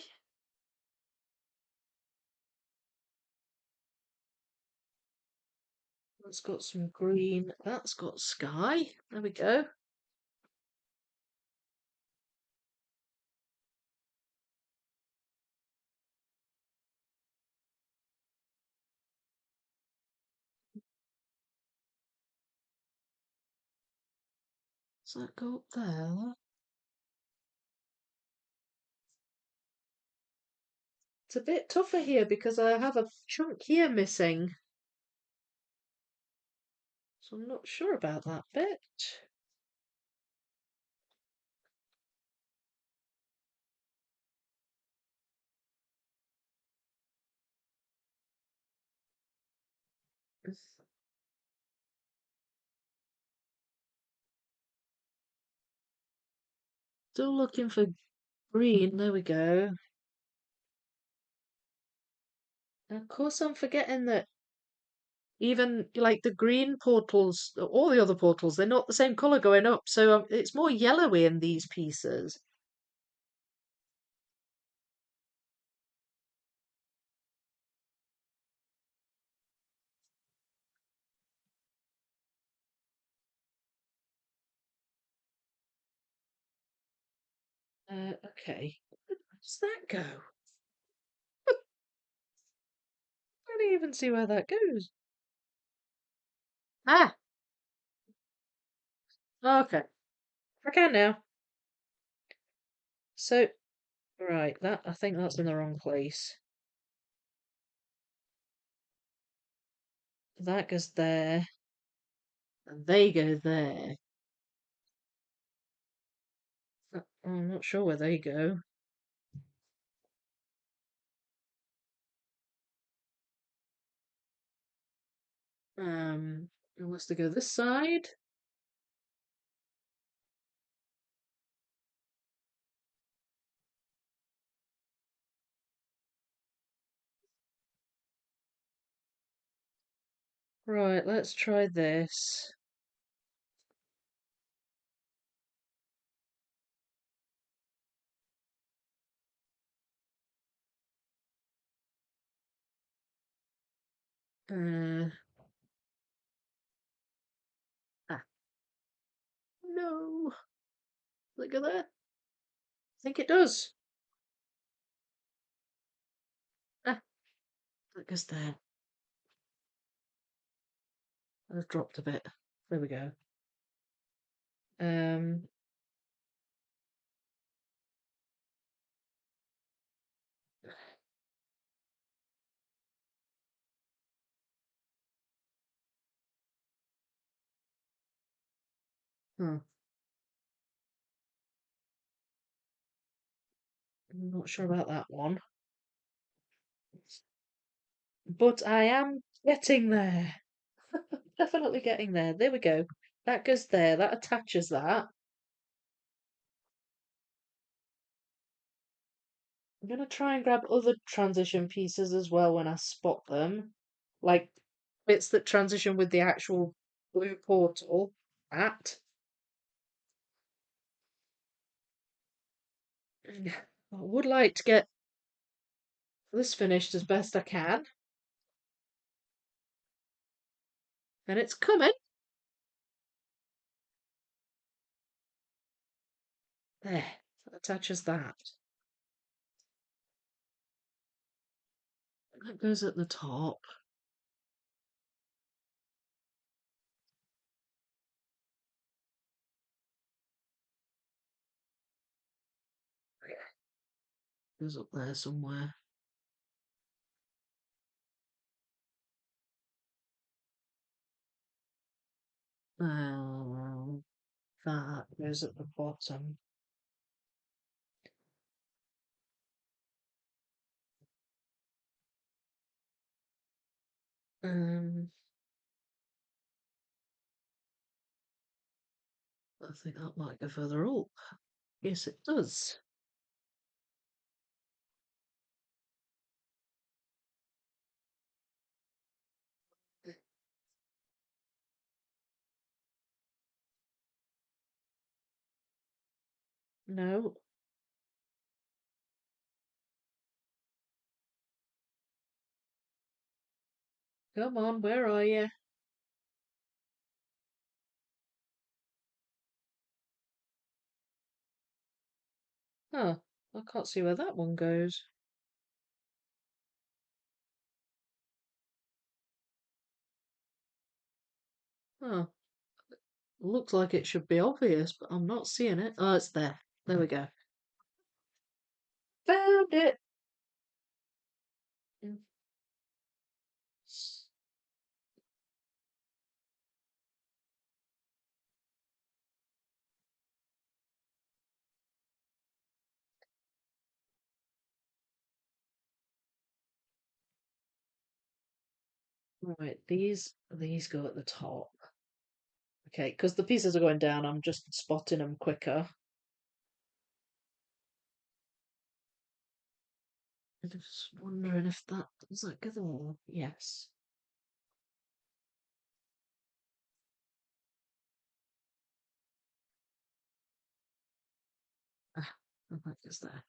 That's got some green. That's got sky. There we go. Does that go up there? It's a bit tougher here because I have a chunk here missing. So I'm not sure about that bit. Still looking for green. There we go. And of course, I'm forgetting that even like the green portals, all the other portals, they're not the same color going up. So it's more yellowy in these pieces. Okay. Where does that go? I don't even see where that goes. Ah, okay. I can now. So, right, that I think that's in the wrong place. That goes there, and they go there. I'm not sure where they go. Unless they go this side. Right, let's try this. Uh, ah, no. Look at that. I think it does. Ah, that goes there. I've dropped a bit. There we go. Um, hmm. I'm not sure about that one. But I am getting there. Definitely getting there. There we go. That goes there. That attaches that. I'm gonna try and grab other transition pieces as well when I spot them. Like bits that transition with the actual blue portal. That. I would like to get this finished as best I can. And it's coming. There. That attaches that. That goes at the top. Goes up there somewhere. Um, that goes at the bottom. Um, I think that might go further up. Yes, it does. No. Come on, where are you? Huh. I can't see where that one goes. Huh. Looks like it should be obvious, but I'm not seeing it. Oh, it's there. There we go. Found it. Mm. Right, these go at the top. Okay, because the pieces are going down, I'm just spotting them quicker. I'm just wondering if that does that go there? Yes. Ah, that goes there.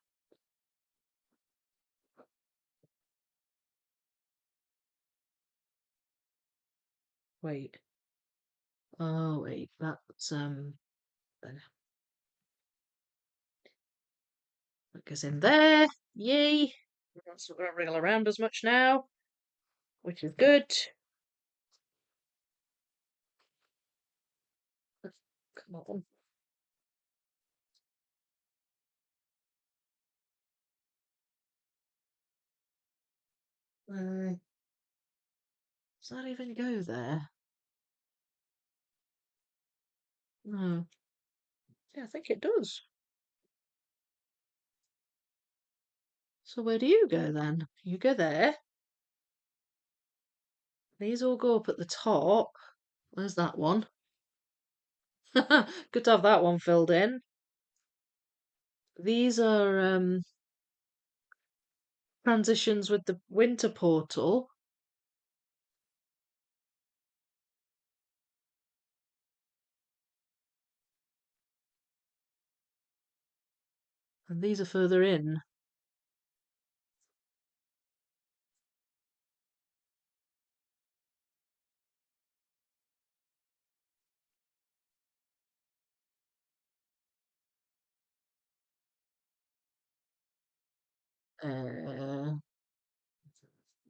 Wait. Oh wait, that's there. That goes in there. Yay! That's not going to wriggle around as much now, which is good. Come on. Does that even go there? No. Yeah, I think it does. So where do you go then? You go there. These all go up at the top. Where's that one? Good to have that one filled in. These are transitions with the winter portal. And these are further in.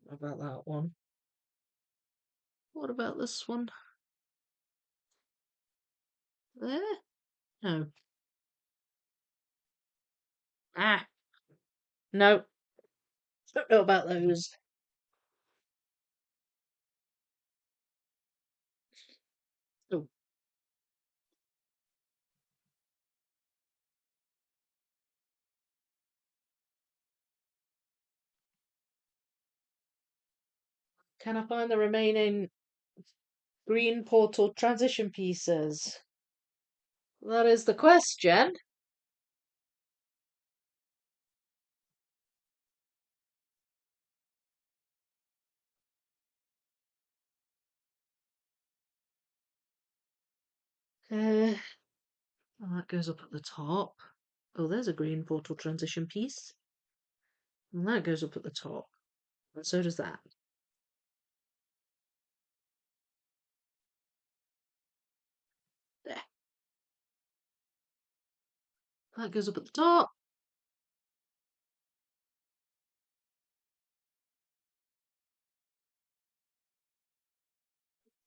What about that one? What about this one? There? No. Ah, no. Don't know about those. Oh, can I find the remaining green portal transition pieces? That is the question. Uh, oh, that goes up at the top. Oh, there's a green portal transition piece. And that goes up at the top. And so does that. There. That goes up at the top.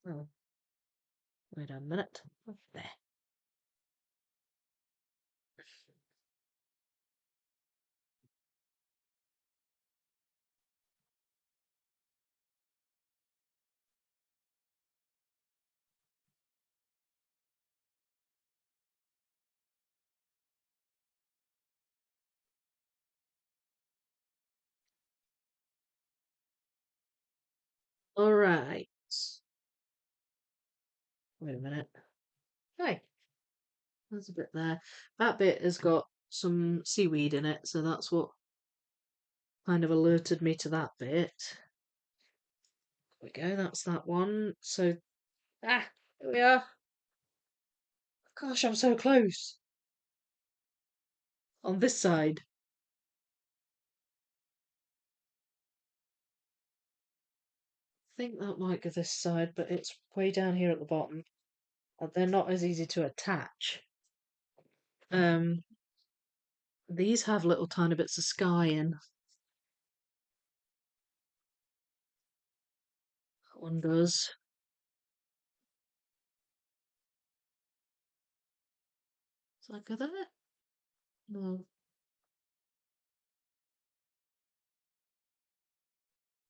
Oh, wait a minute. There. All right. Wait a minute. Hey, there's a bit there. That bit has got some seaweed in it, so that's what kind of alerted me to that bit. There we go, that's that one. So, here we are. Gosh, I'm so close. On this side. I think that might go this side, but it's way down here at the bottom. They're not as easy to attach. Um, these have little tiny bits of sky in. That one does. Does that go there? No.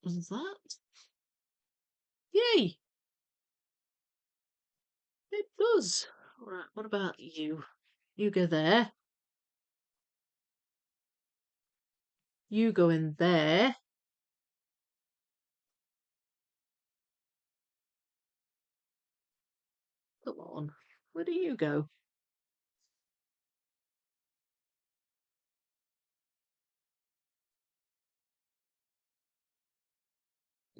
Is that? Yay! It does. Alright, what about you? You go there. You go in there. Come on. Where do you go?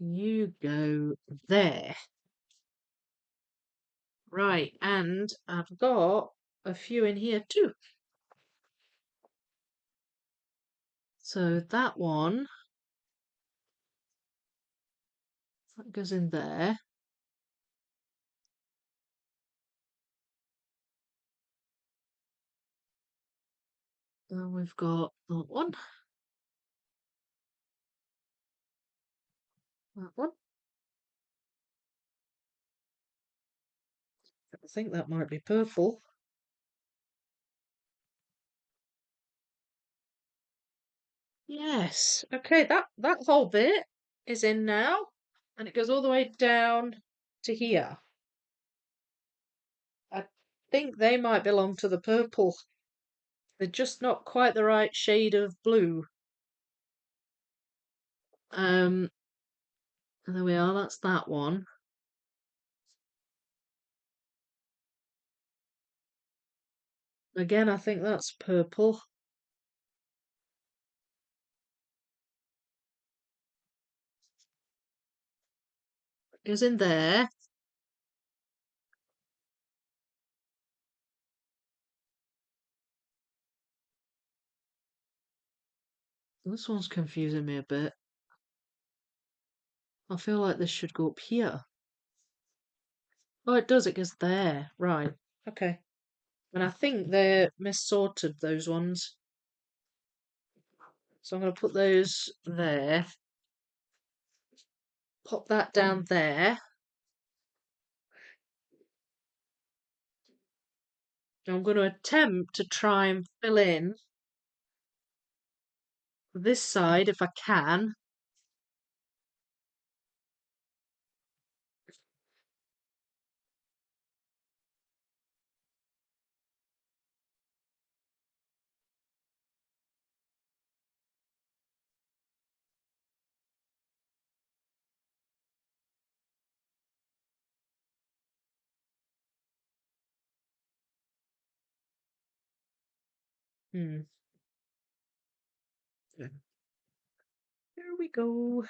You go there. Right, and I've got a few in here too. So that one, that goes in there. And we've got that one. That one. I think that might be purple. Yes. Okay, that whole bit is in now, and it goes all the way down to here. I think they might belong to the purple. They're just not quite the right shade of blue. Um, there we are, that's that one. Again, I think that's purple. Goes in there. This one's confusing me a bit. I feel like this should go up here. Oh, it does, it goes there. Right. Okay. And I think they're missorted, those ones. So I'm going to put those there. Pop that down there. I'm going to attempt to try and fill in this side if I can. Hmm. Here we go.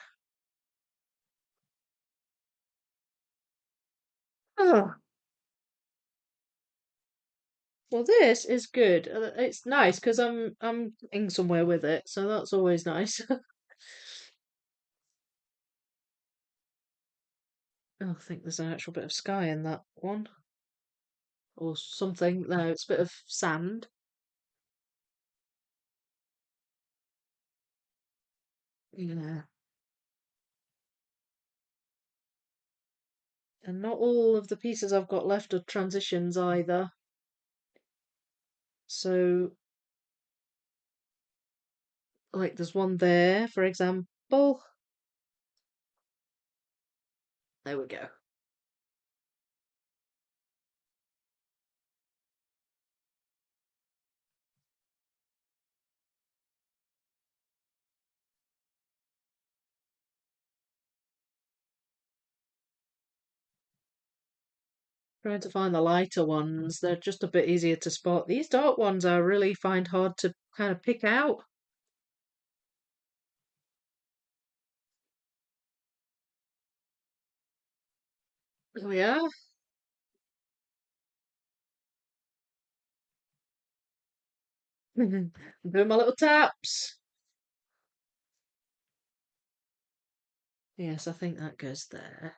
Oh, well, this is good. It's nice because I'm getting somewhere with it, so that's always nice. Oh, I think there's an actual bit of sky in that one, or something. No, it's a bit of sand. Yeah, and not all of the pieces I've got left are transitions either. So, like, there's one there, for example. There we go. Trying to find the lighter ones. They're just a bit easier to spot. These dark ones I really find hard to kind of pick out. There we are. Doing my little taps. Yes, I think that goes there.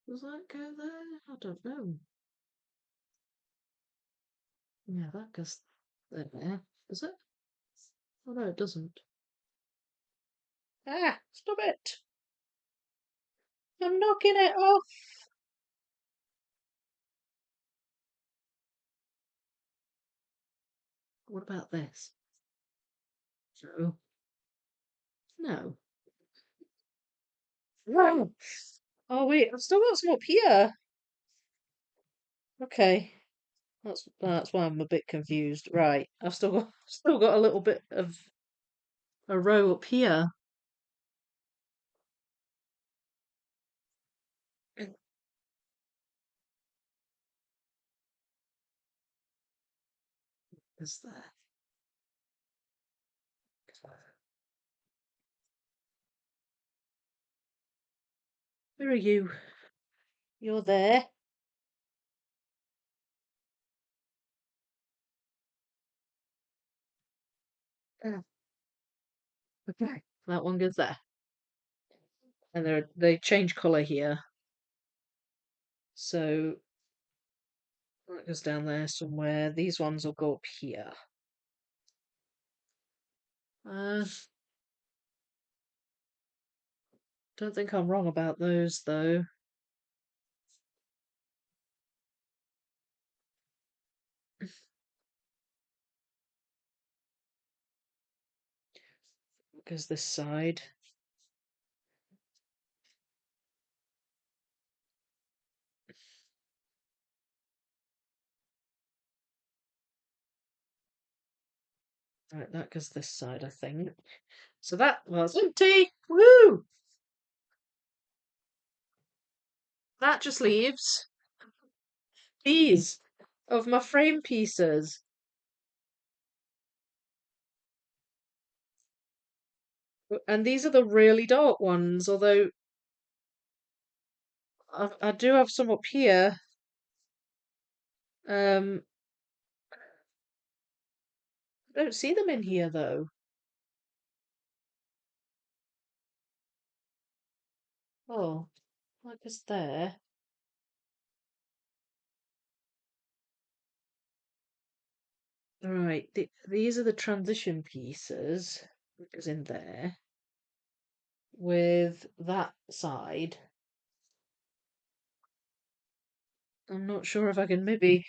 Does that go there? I don't know. Yeah, that goes there. Does it? Oh no, it doesn't. Ah, stop it! I'm knocking it off! What about this? No. No. No! Oh wait, I've still got some up here. Okay. That's why I'm a bit confused. Right. I've still got a little bit of a row up here. Is there? Where are you? You're there. Oh, okay. That one goes there. And they change colour here. So that goes down there somewhere. These ones will go up here. Uh, don't think I'm wrong about those though. Goes this side. Right, that goes this side, I think. So that was empty. Woo! That just leaves these of my frame pieces. And these are the really dark ones, although I do have some up here. I don't see them in here though. Oh, like it's there. Right, these are the transition pieces, which is in there, with that side. I'm not sure if I can maybe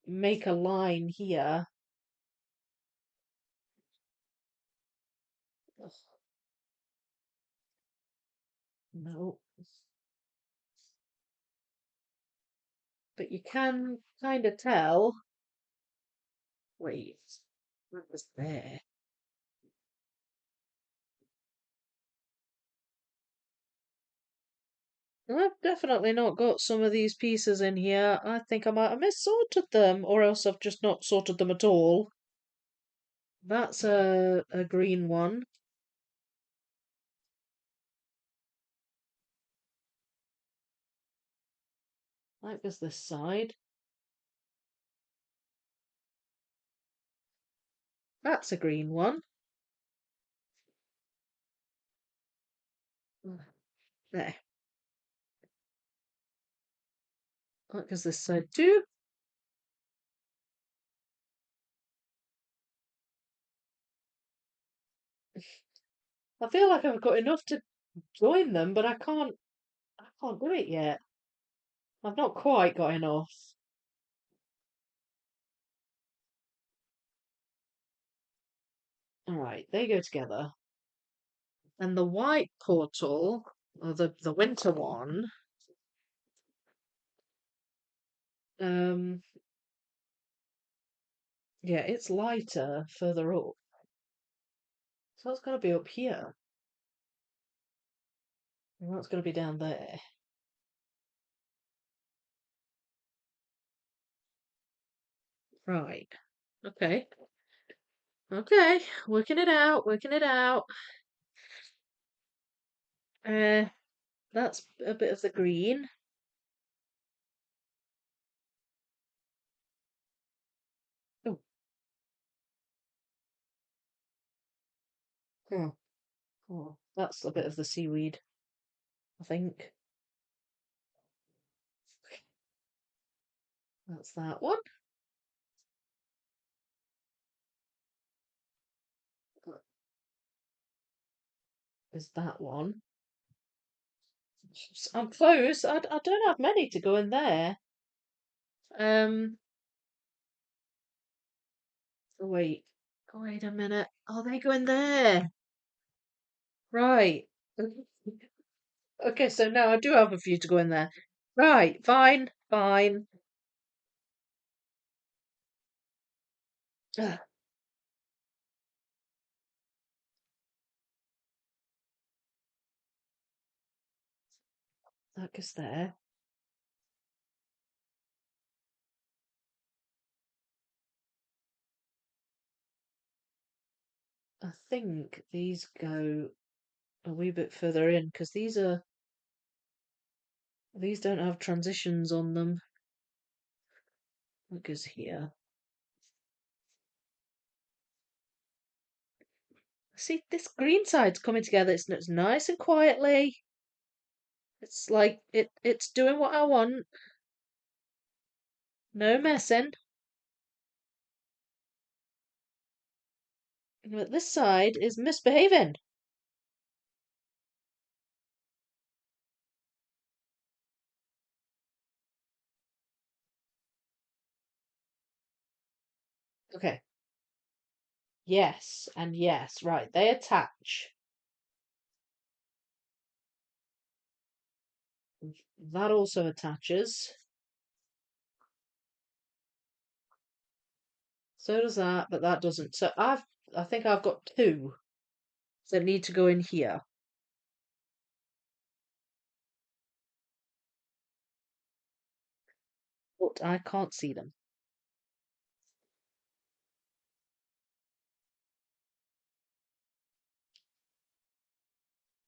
make a line here. Ugh, no, but you can kind of tell. Wait, what was there? I've definitely not got some of these pieces in here. I think I might have missorted them, or else I've just not sorted them at all. That's a green one. That goes this side. That's a green one. There. That goes this side too. I feel like I've got enough to join them, but I can't do it yet. I've not quite got enough. Alright, they go together. And the white portal, or the winter one, um, yeah, it's lighter further up. So that's gotta be up here. And that's gonna be down there. Right. Okay. Okay. Working it out. Working it out. Uh, that's a bit of the green. Oh, oh, oh, that's a bit of the seaweed, I think. That's that one. Is that one. I'm close. I don't have many to go in there. Um, oh, wait. Oh, wait a minute. Oh, they go in there. Right. Okay, so now I do have a few to go in there. Right, fine, fine. Ugh, that goes there. I think these go a wee bit further in because these don't have transitions on them. That goes here. See, this green side's coming together. It's nice and quietly. It's like it's doing what I want. No messing. But this side is misbehaving. Okay. Yes, and yes. Right, they attach. That also attaches. So does that, but that doesn't. So I think I've got two that need to go in here. But I can't see them.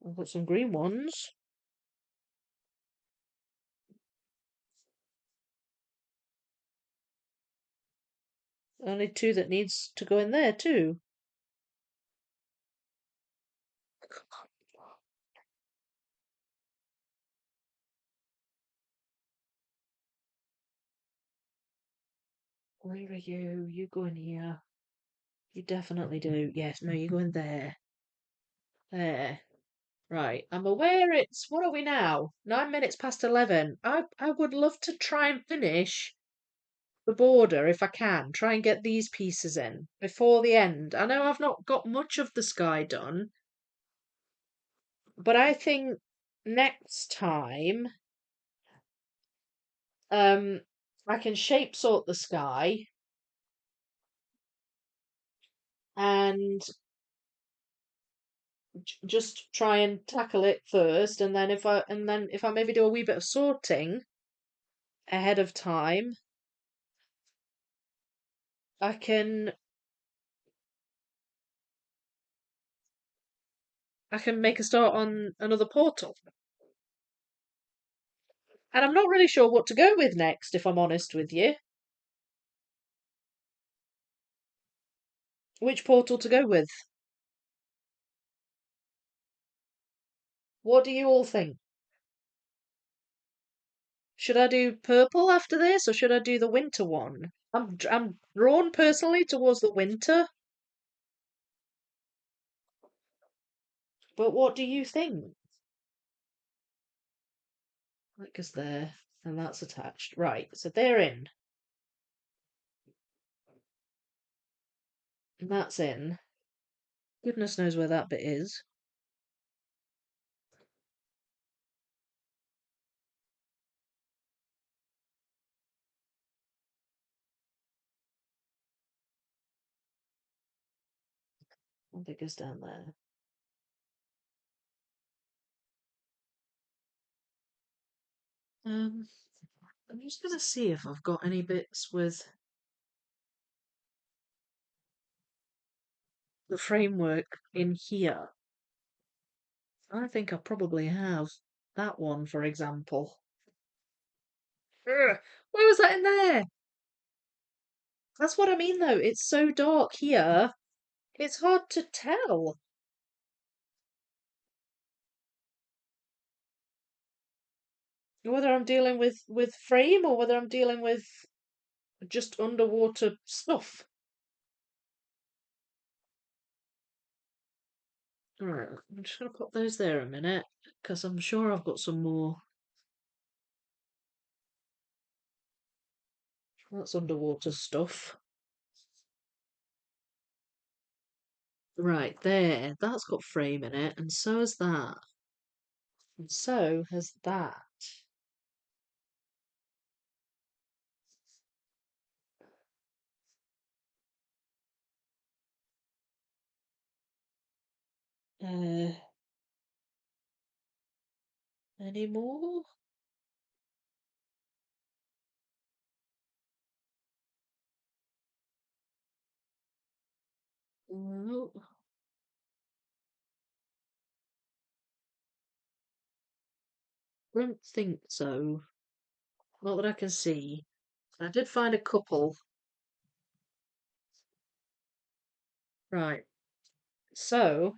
I've got some green ones. Only two that needs to go in there too. Where are you? You go in here. You definitely do. Yes, no, you go in there. There. Right. I'm aware it's what are we now? 9 minutes past 11. I would love to try and finish the border if I can. Try and get these pieces in before the end. I know I've not got much of the sky done, but I think next time um I can shape sort the sky and just try and tackle it first, and then if I maybe do a wee bit of sorting ahead of time, I can I can make a start on another portal. And I'm not really sure what to go with next, if I'm honest with you. Which portal to go with? What do you all think? Should I do purple after this, or should I do the winter one? I'm drawn personally towards the winter, but what do you think? That goes there, and that's attached. Right, so they're in, and that's in. Goodness knows where that bit is. I think it goes down there. Um, I'm just gonna see if I've got any bits with the framework in here. I think I probably have that one, for example. Ugh, why was that in there? That's what I mean, though. It's so dark here. It's hard to tell whether I'm dealing with frame or whether I'm dealing with just underwater stuff. Alright, I'm just gonna put those there a minute, because I'm sure I've got some more. That's underwater stuff. Right, there. That's got frame in it, and so has that. And so has that. Uh, any more? No, don't think so. Not that I can see. I did find a couple. Right, so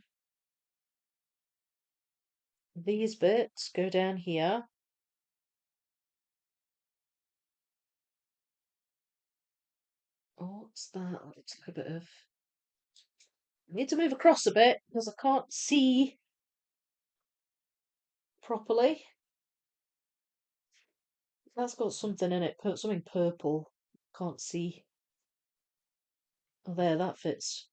these bits go down here. Oh, what's that? That looks like a bit of. I need to move across a bit because I can't see properly. That's got something in it, something purple. Can't see. Oh, there, that fits.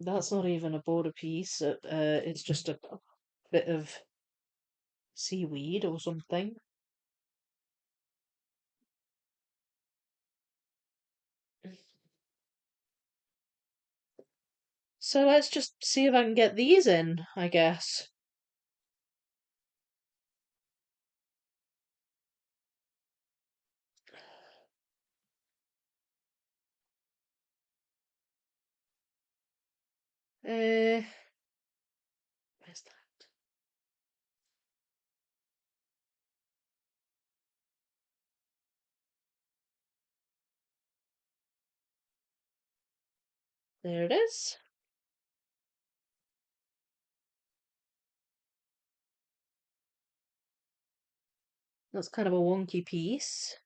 That's not even a border piece. It's just a bit of seaweed or something. So let's just see if I can get these in, I guess. Where's that? There it is. That's kind of a wonky piece.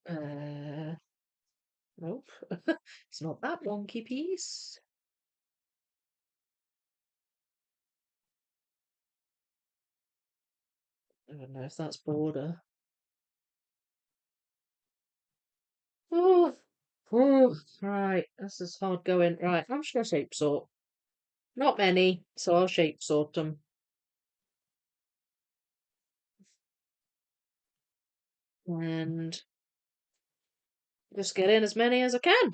Uh, nope. It's not that wonky piece. I don't know if that's border. Oh, oh, right. This is hard going. Right, I'm just gonna shape sort. Not many, so I'll shape sort them. And just get in as many as I can.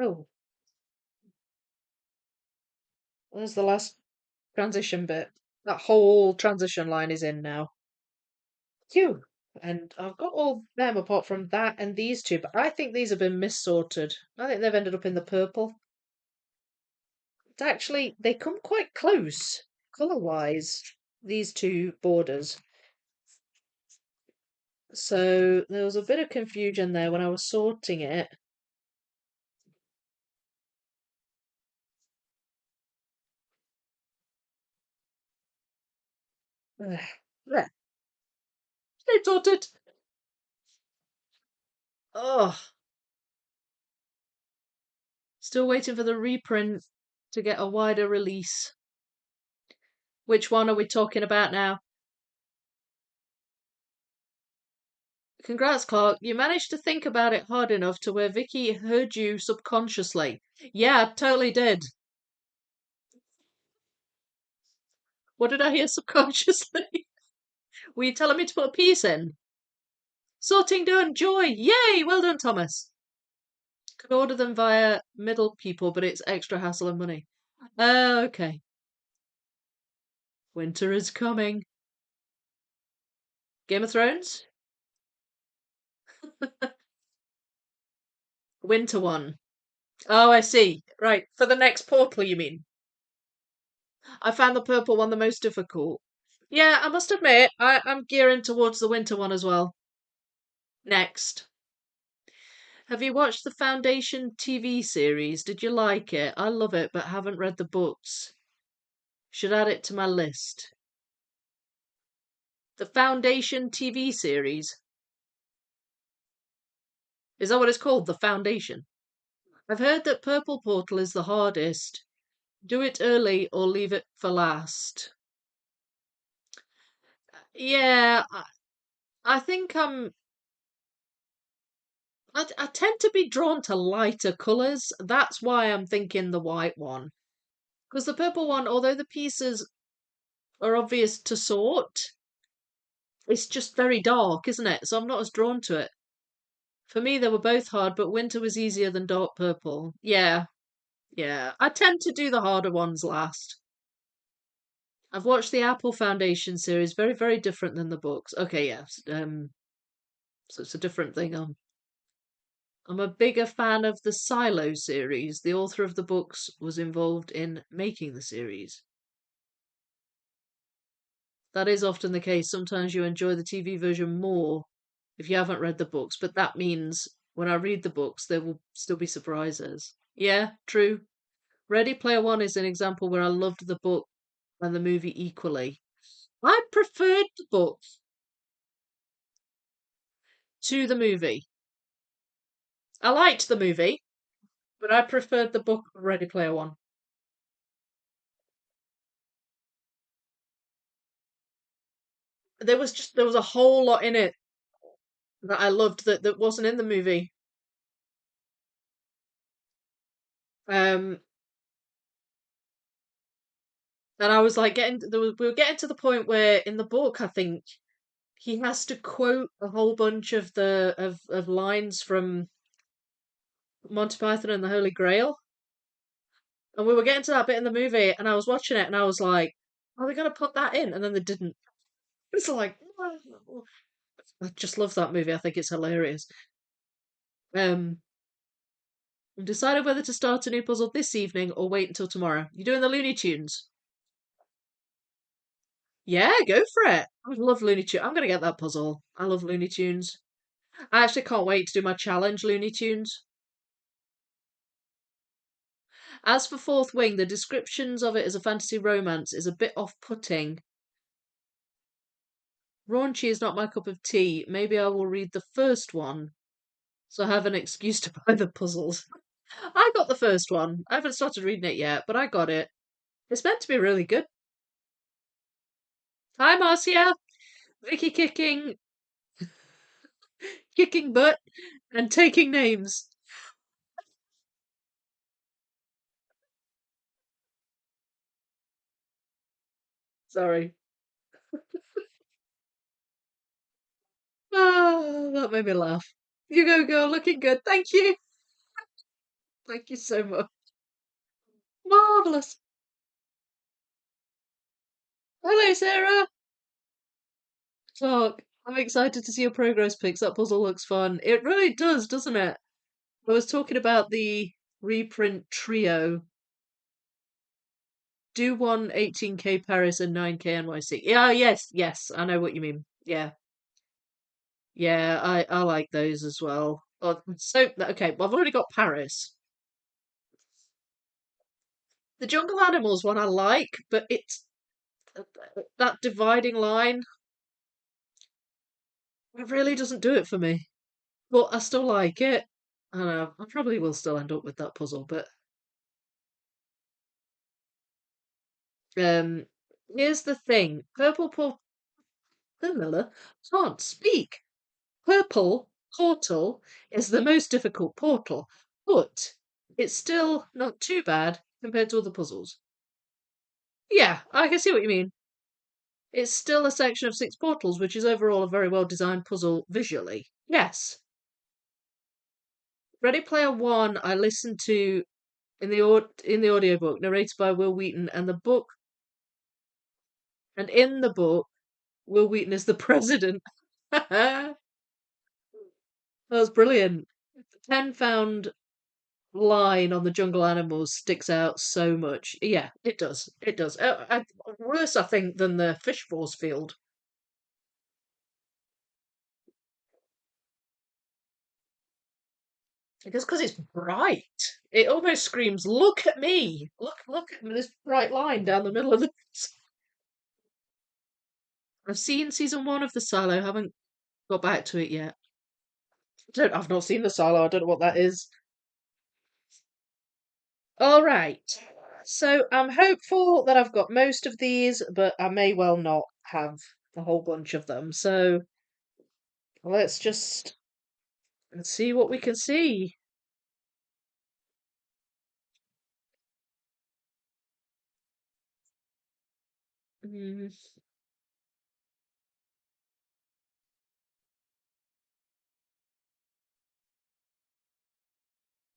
Oh, there's the last transition bit. That whole transition line is in now. Phew. And I've got all them apart from that and these two, but I think these have been missorted. I think they've ended up in the purple. It's actually, they come quite close, colour-wise, these two borders. So there was a bit of confusion there when I was sorting it. There, they sorted. Oh, still waiting for the reprint to get a wider release. Which one are we talking about now? Congrats, Clark. You managed to think about it hard enough to where Vicky heard you subconsciously. Yeah, totally did. What did I hear subconsciously? Were you telling me to put a piece in? Sorting done, joy, yay! Well done, Thomas. Could order them via middle people, but it's extra hassle and money. Okay. Winter is coming. Game of Thrones? Winter one. Oh, I see. Right. For the next portal, you mean? I found the purple one the most difficult. Yeah, I must admit, I'm gearing towards the winter one as well. Next. Have you watched the Foundation TV series? Did you like it? I love it, but haven't read the books. Should add it to my list. The Foundation TV series. Is that what it's called? The Foundation? I've heard that Purple Portal is the hardest. Do it early or leave it for last. Yeah, I think I tend to be drawn to lighter colours. That's why I'm thinking the white one. Because the purple one, although the pieces are obvious to sort, it's just very dark, isn't it? So I'm not as drawn to it. For me, they were both hard, but winter was easier than dark purple. Yeah, yeah. I tend to do the harder ones last. I've watched the Apple Foundation series, very, very different than the books. Okay, yes. So it's a different thing. I'm a bigger fan of the Silo series. The author of the books was involved in making the series. That is often the case. Sometimes you enjoy the TV version more if you haven't read the books, but that means when I read the books, there will still be surprises. Yeah, true. Ready Player One is an example where I loved the book and the movie equally. I preferred the book to the movie. I liked the movie, but I preferred the book of Ready Player One. There was a whole lot in it that I loved that wasn't in the movie. Um, and I was like we were getting to the point where in the book, I think he has to quote a whole bunch of of lines from Monty Python and the Holy Grail. And we were getting to that bit in the movie, and I was watching it, and I was like, "Are they going to put that in?" And then they didn't. It's like, I just love that movie. I think it's hilarious. Um, I decided whether to start a new puzzle this evening or wait until tomorrow. You doing the Looney Tunes? Yeah, go for it. I love Looney Tunes. I'm gonna get that puzzle. I love Looney Tunes. I actually can't wait to do my challenge Looney Tunes. As for Fourth Wing, the descriptions of it as a fantasy romance is a bit off-putting. Raunchy is not my cup of tea. Maybe I will read the first one, so I have an excuse to buy the puzzles. I got the first one. I haven't started reading it yet, but I got it. It's meant to be really good. Hi, Marcia. Vicky kicking butt, and taking names. Sorry. Ah, that made me laugh. You go, girl. Looking good. Thank you. Thank you so much. Marvelous. Hello, Sarah. Clark. I'm excited to see your progress pics. That puzzle looks fun. It really does, doesn't it? I was talking about the reprint trio. Do one 18K Paris and 9K NYC. Yeah, yes, yes. I know what you mean. Yeah. Yeah, I like those as well. Oh, so okay, well, I've already got Paris. The Jungle Animals one I like, but it's that dividing line. It really doesn't do it for me. But I still like it. I don't know. I probably will still end up with that puzzle, but um, here's the thing: can't speak. Purple Portal is the most difficult portal, but it's still not too bad compared to other puzzles. Yeah, I can see what you mean. It's still a section of six portals, which is overall a very well designed puzzle visually. Yes. Ready Player One, I listened to in the audiobook, narrated by Will Wheaton, and in the book, Will Wheaton is the president. That was brilliant. The 10 found line on the jungle animals sticks out so much. Yeah, it does. It does. Worse, I think, than the fish force field. Just because it's bright. It almost screams, "Look at me! Look at me, this bright line down the middle of the." I've seen season one of the Silo, haven't got back to it yet. I've not seen the Silo, I don't know what that is. All right. So I'm hopeful that I've got most of these, but I may well not have a whole bunch of them. So let's just see what we can see. Mm,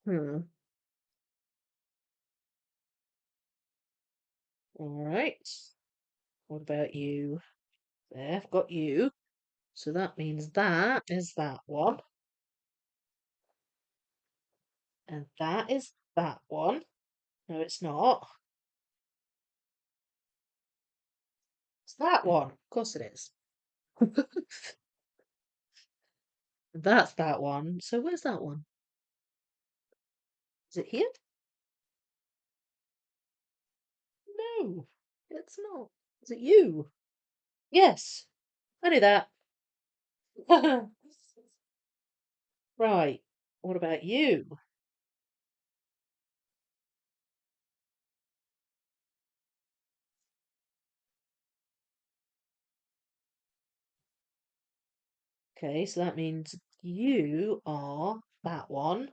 Hmm. All right. What about you? There, I've got you. So that means that is that one, and that is that one. No, it's not. It's that one. Of course it is. That's that one. So where's that one? Is it here? No, it's not. Is it you? Yes, I knew that. Right. What about you? Okay, so that means you are that one,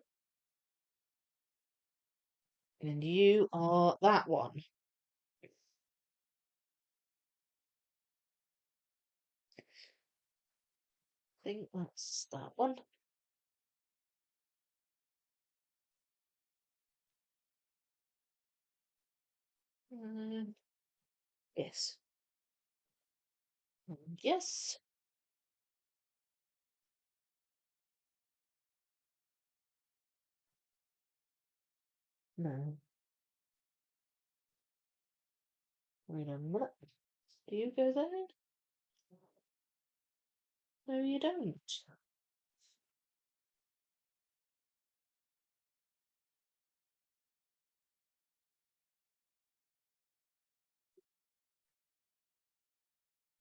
and you are that one. I think that's that one. Uh, yes. Yes. No. Wait a minute. Do you go there? No, you don't.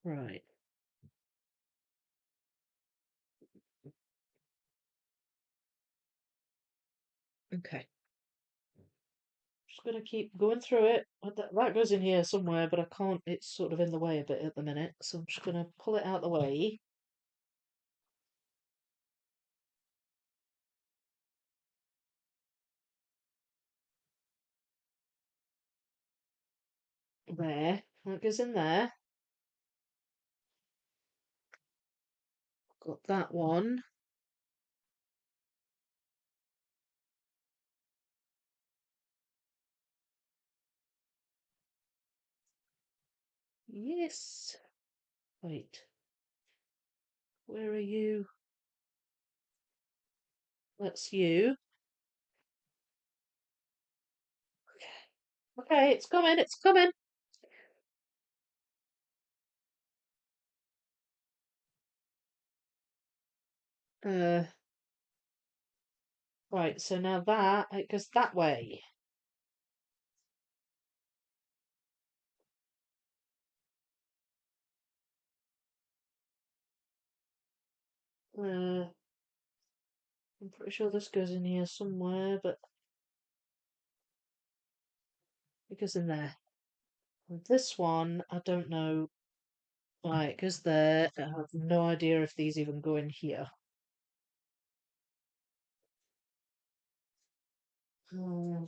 Right. Okay. Just gonna keep going through it. That goes in here somewhere, but I can't. It's sort of in the way a bit at the minute, so I'm just gonna pull it out the way. There. That goes in there. Got that one. Yes. Wait. Where are you? That's you. Okay. Okay, it's coming. It's coming. Uh. Right. So now that it goes that way. I'm pretty sure this goes in here somewhere, but it goes in there. And this one, I don't know. Right, it goes there. I have no idea if these even go in here. Hmm.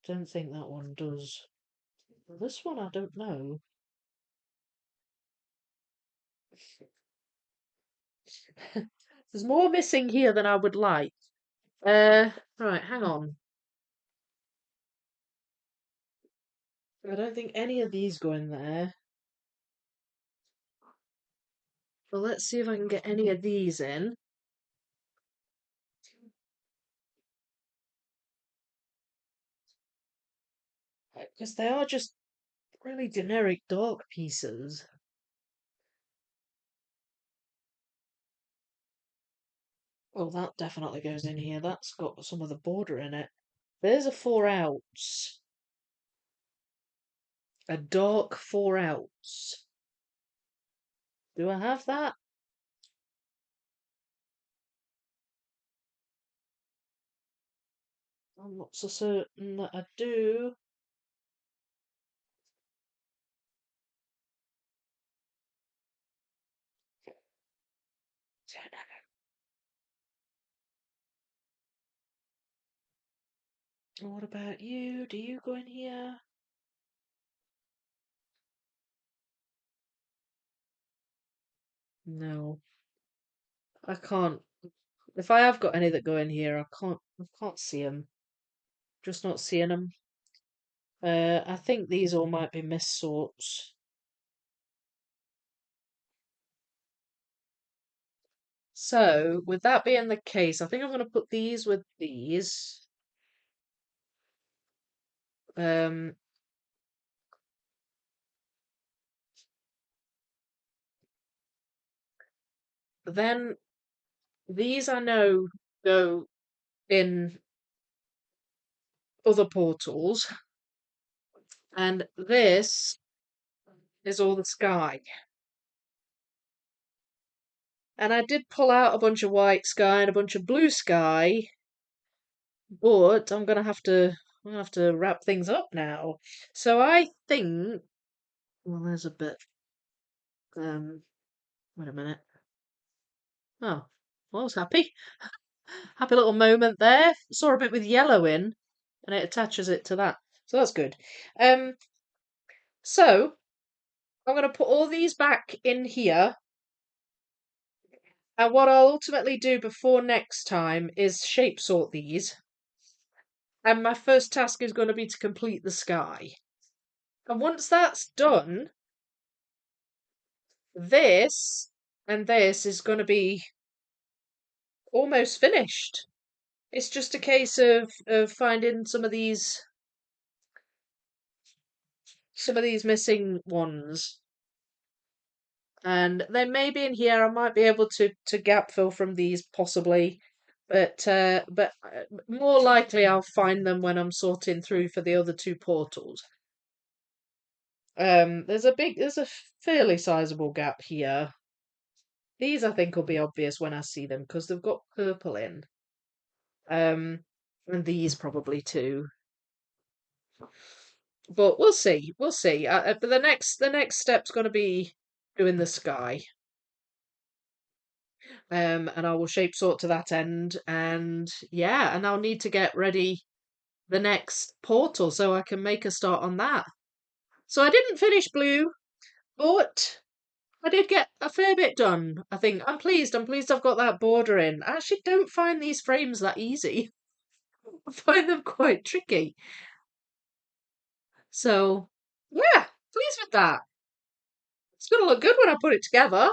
Don't think that one does. Well, this one I don't know. There's more missing here than I would like. Right, hang on. I don't think any of these go in there. Well, let's see if I can get any of these in. Because they are just really generic dark pieces. Oh, that definitely goes in here. That's got some of the border in it. There's a 4 ounce. A dark 4 ounce. Do I have that? I'm not so certain that I do. What about you? Do you go in here? No, I can't. If I have got any that go in here, I can't. I can't see them. Just not seeing them. I think these all might be miss sorts. So, with that being the case, I think I'm going to put these with these. Um, then these I know go in other portals, and this is all the sky. And I did pull out a bunch of white sky and a bunch of blue sky, but I'm gonna have to wrap things up now. So I think, well, there's a bit. Um, wait a minute. Oh, well, I was happy. Happy little moment there. Saw a bit with yellow in, and it attaches it to that. So that's good. Um, so I'm gonna put all these back in here, and what I'll ultimately do before next time is shape sort these. And my first task is going to be to complete the sky. And once that's done, this and this is going to be almost finished. It's just a case of finding some of these missing ones. And they may be in here. I might be able to gap fill from these possibly, but more likely I'll find them when I'm sorting through for the other two portals. There's a fairly sizable gap here. These I think will be obvious when I see them because they've got purple in. And these probably too. But we'll see. We'll see. But the next step's going to be doing the sky. And I will shape sort to that end. And yeah, and I'll need to get ready the next portal so I can make a start on that. So I didn't finish blue, but I did get a fair bit done. I think I'm pleased. I'm pleased I've got that border in. I actually don't find these frames that easy. I find them quite tricky. So yeah, pleased with that. It's gonna look good when I put it together.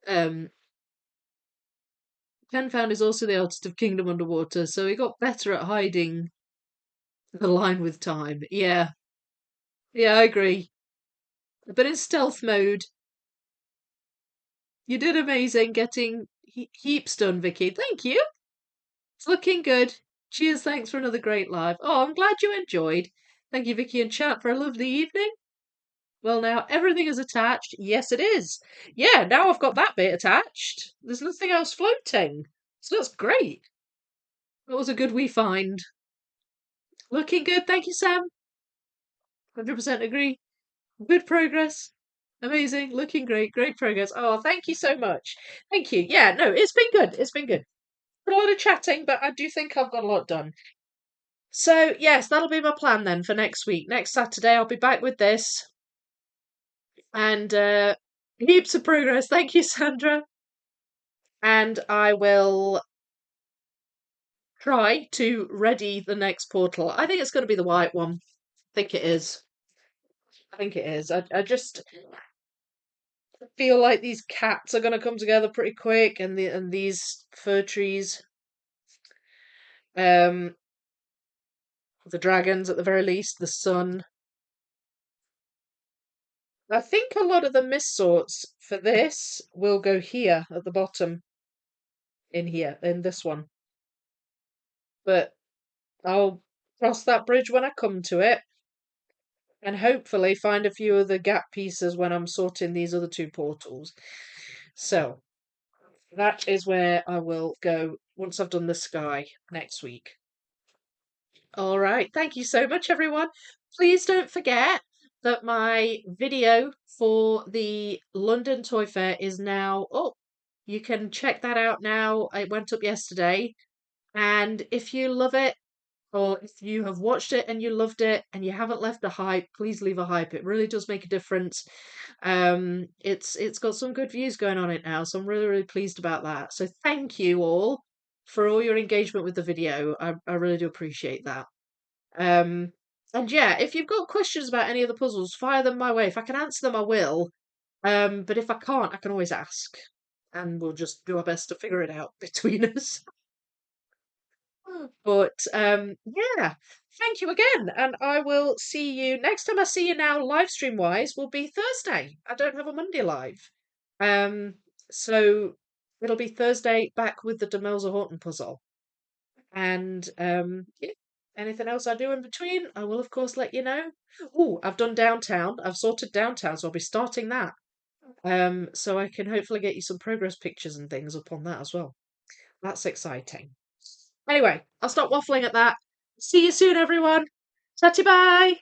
Um, Penfound is also the artist of Kingdom Underwater, so he got better at hiding the line with time. Yeah, yeah, I agree. But in stealth mode, you did amazing getting heaps done, Vicky. Thank you. It's looking good. Cheers, thanks for another great live. Oh, I'm glad you enjoyed. Thank you, Vicky and chat, for a lovely evening. Well, now everything is attached. Yes, it is. Yeah, now I've got that bit attached. There's nothing else floating. So that's great. That was a good wee find. Looking good. Thank you, Sam. 100% agree. Good progress. Amazing. Looking great. Great progress. Oh, thank you so much. Thank you. Yeah, no, it's been good. It's been good. a lot of chatting, but I do think I've got a lot done. So, yes, that'll be my plan then for next week. Next Saturday, I'll be back with this and heaps of progress. Thank you, Sandra. And I will try to ready the next portal. I think it's going to be the white one. I think it is. I think it is. I just feel like these cats are going to come together pretty quick, and these fir trees, um, the dragons at the very least, the sun. I think a lot of the mist sorts for this will go here at the bottom, in here, in this one. But I'll cross that bridge when I come to it, and hopefully find a few of the gap pieces when I'm sorting these other two portals. So that is where I will go once I've done the sky next week. All right. Thank you so much, everyone. Please don't forget that my video for the London Toy Fair is now up. You can check that out now. It went up yesterday. And if you love it, or if you have watched it and you loved it and you haven't left a hype, please leave a hype. It really does make a difference. It's got some good views going on it now, so I'm really, really pleased about that. So thank you all for all your engagement with the video. I really do appreciate that. Um, and yeah, if you've got questions about any of the puzzles, fire them my way. If I can answer them, I will. But if I can't, I can always ask, and we'll just do our best to figure it out between us. But yeah, thank you again, and I will see you next time. I see you now, live stream wise, will be Thursday. I don't have a Monday live, so it'll be Thursday back with the Demelza Horton puzzle. And yeah, anything else I do in between, I will of course let you know. Oh, I've done downtown. I've sorted downtown, so I'll be starting that. So I can hopefully get you some progress pictures and things up on that as well. That's exciting. Anyway, I'll stop waffling at that. See you soon, everyone. Tatty bye.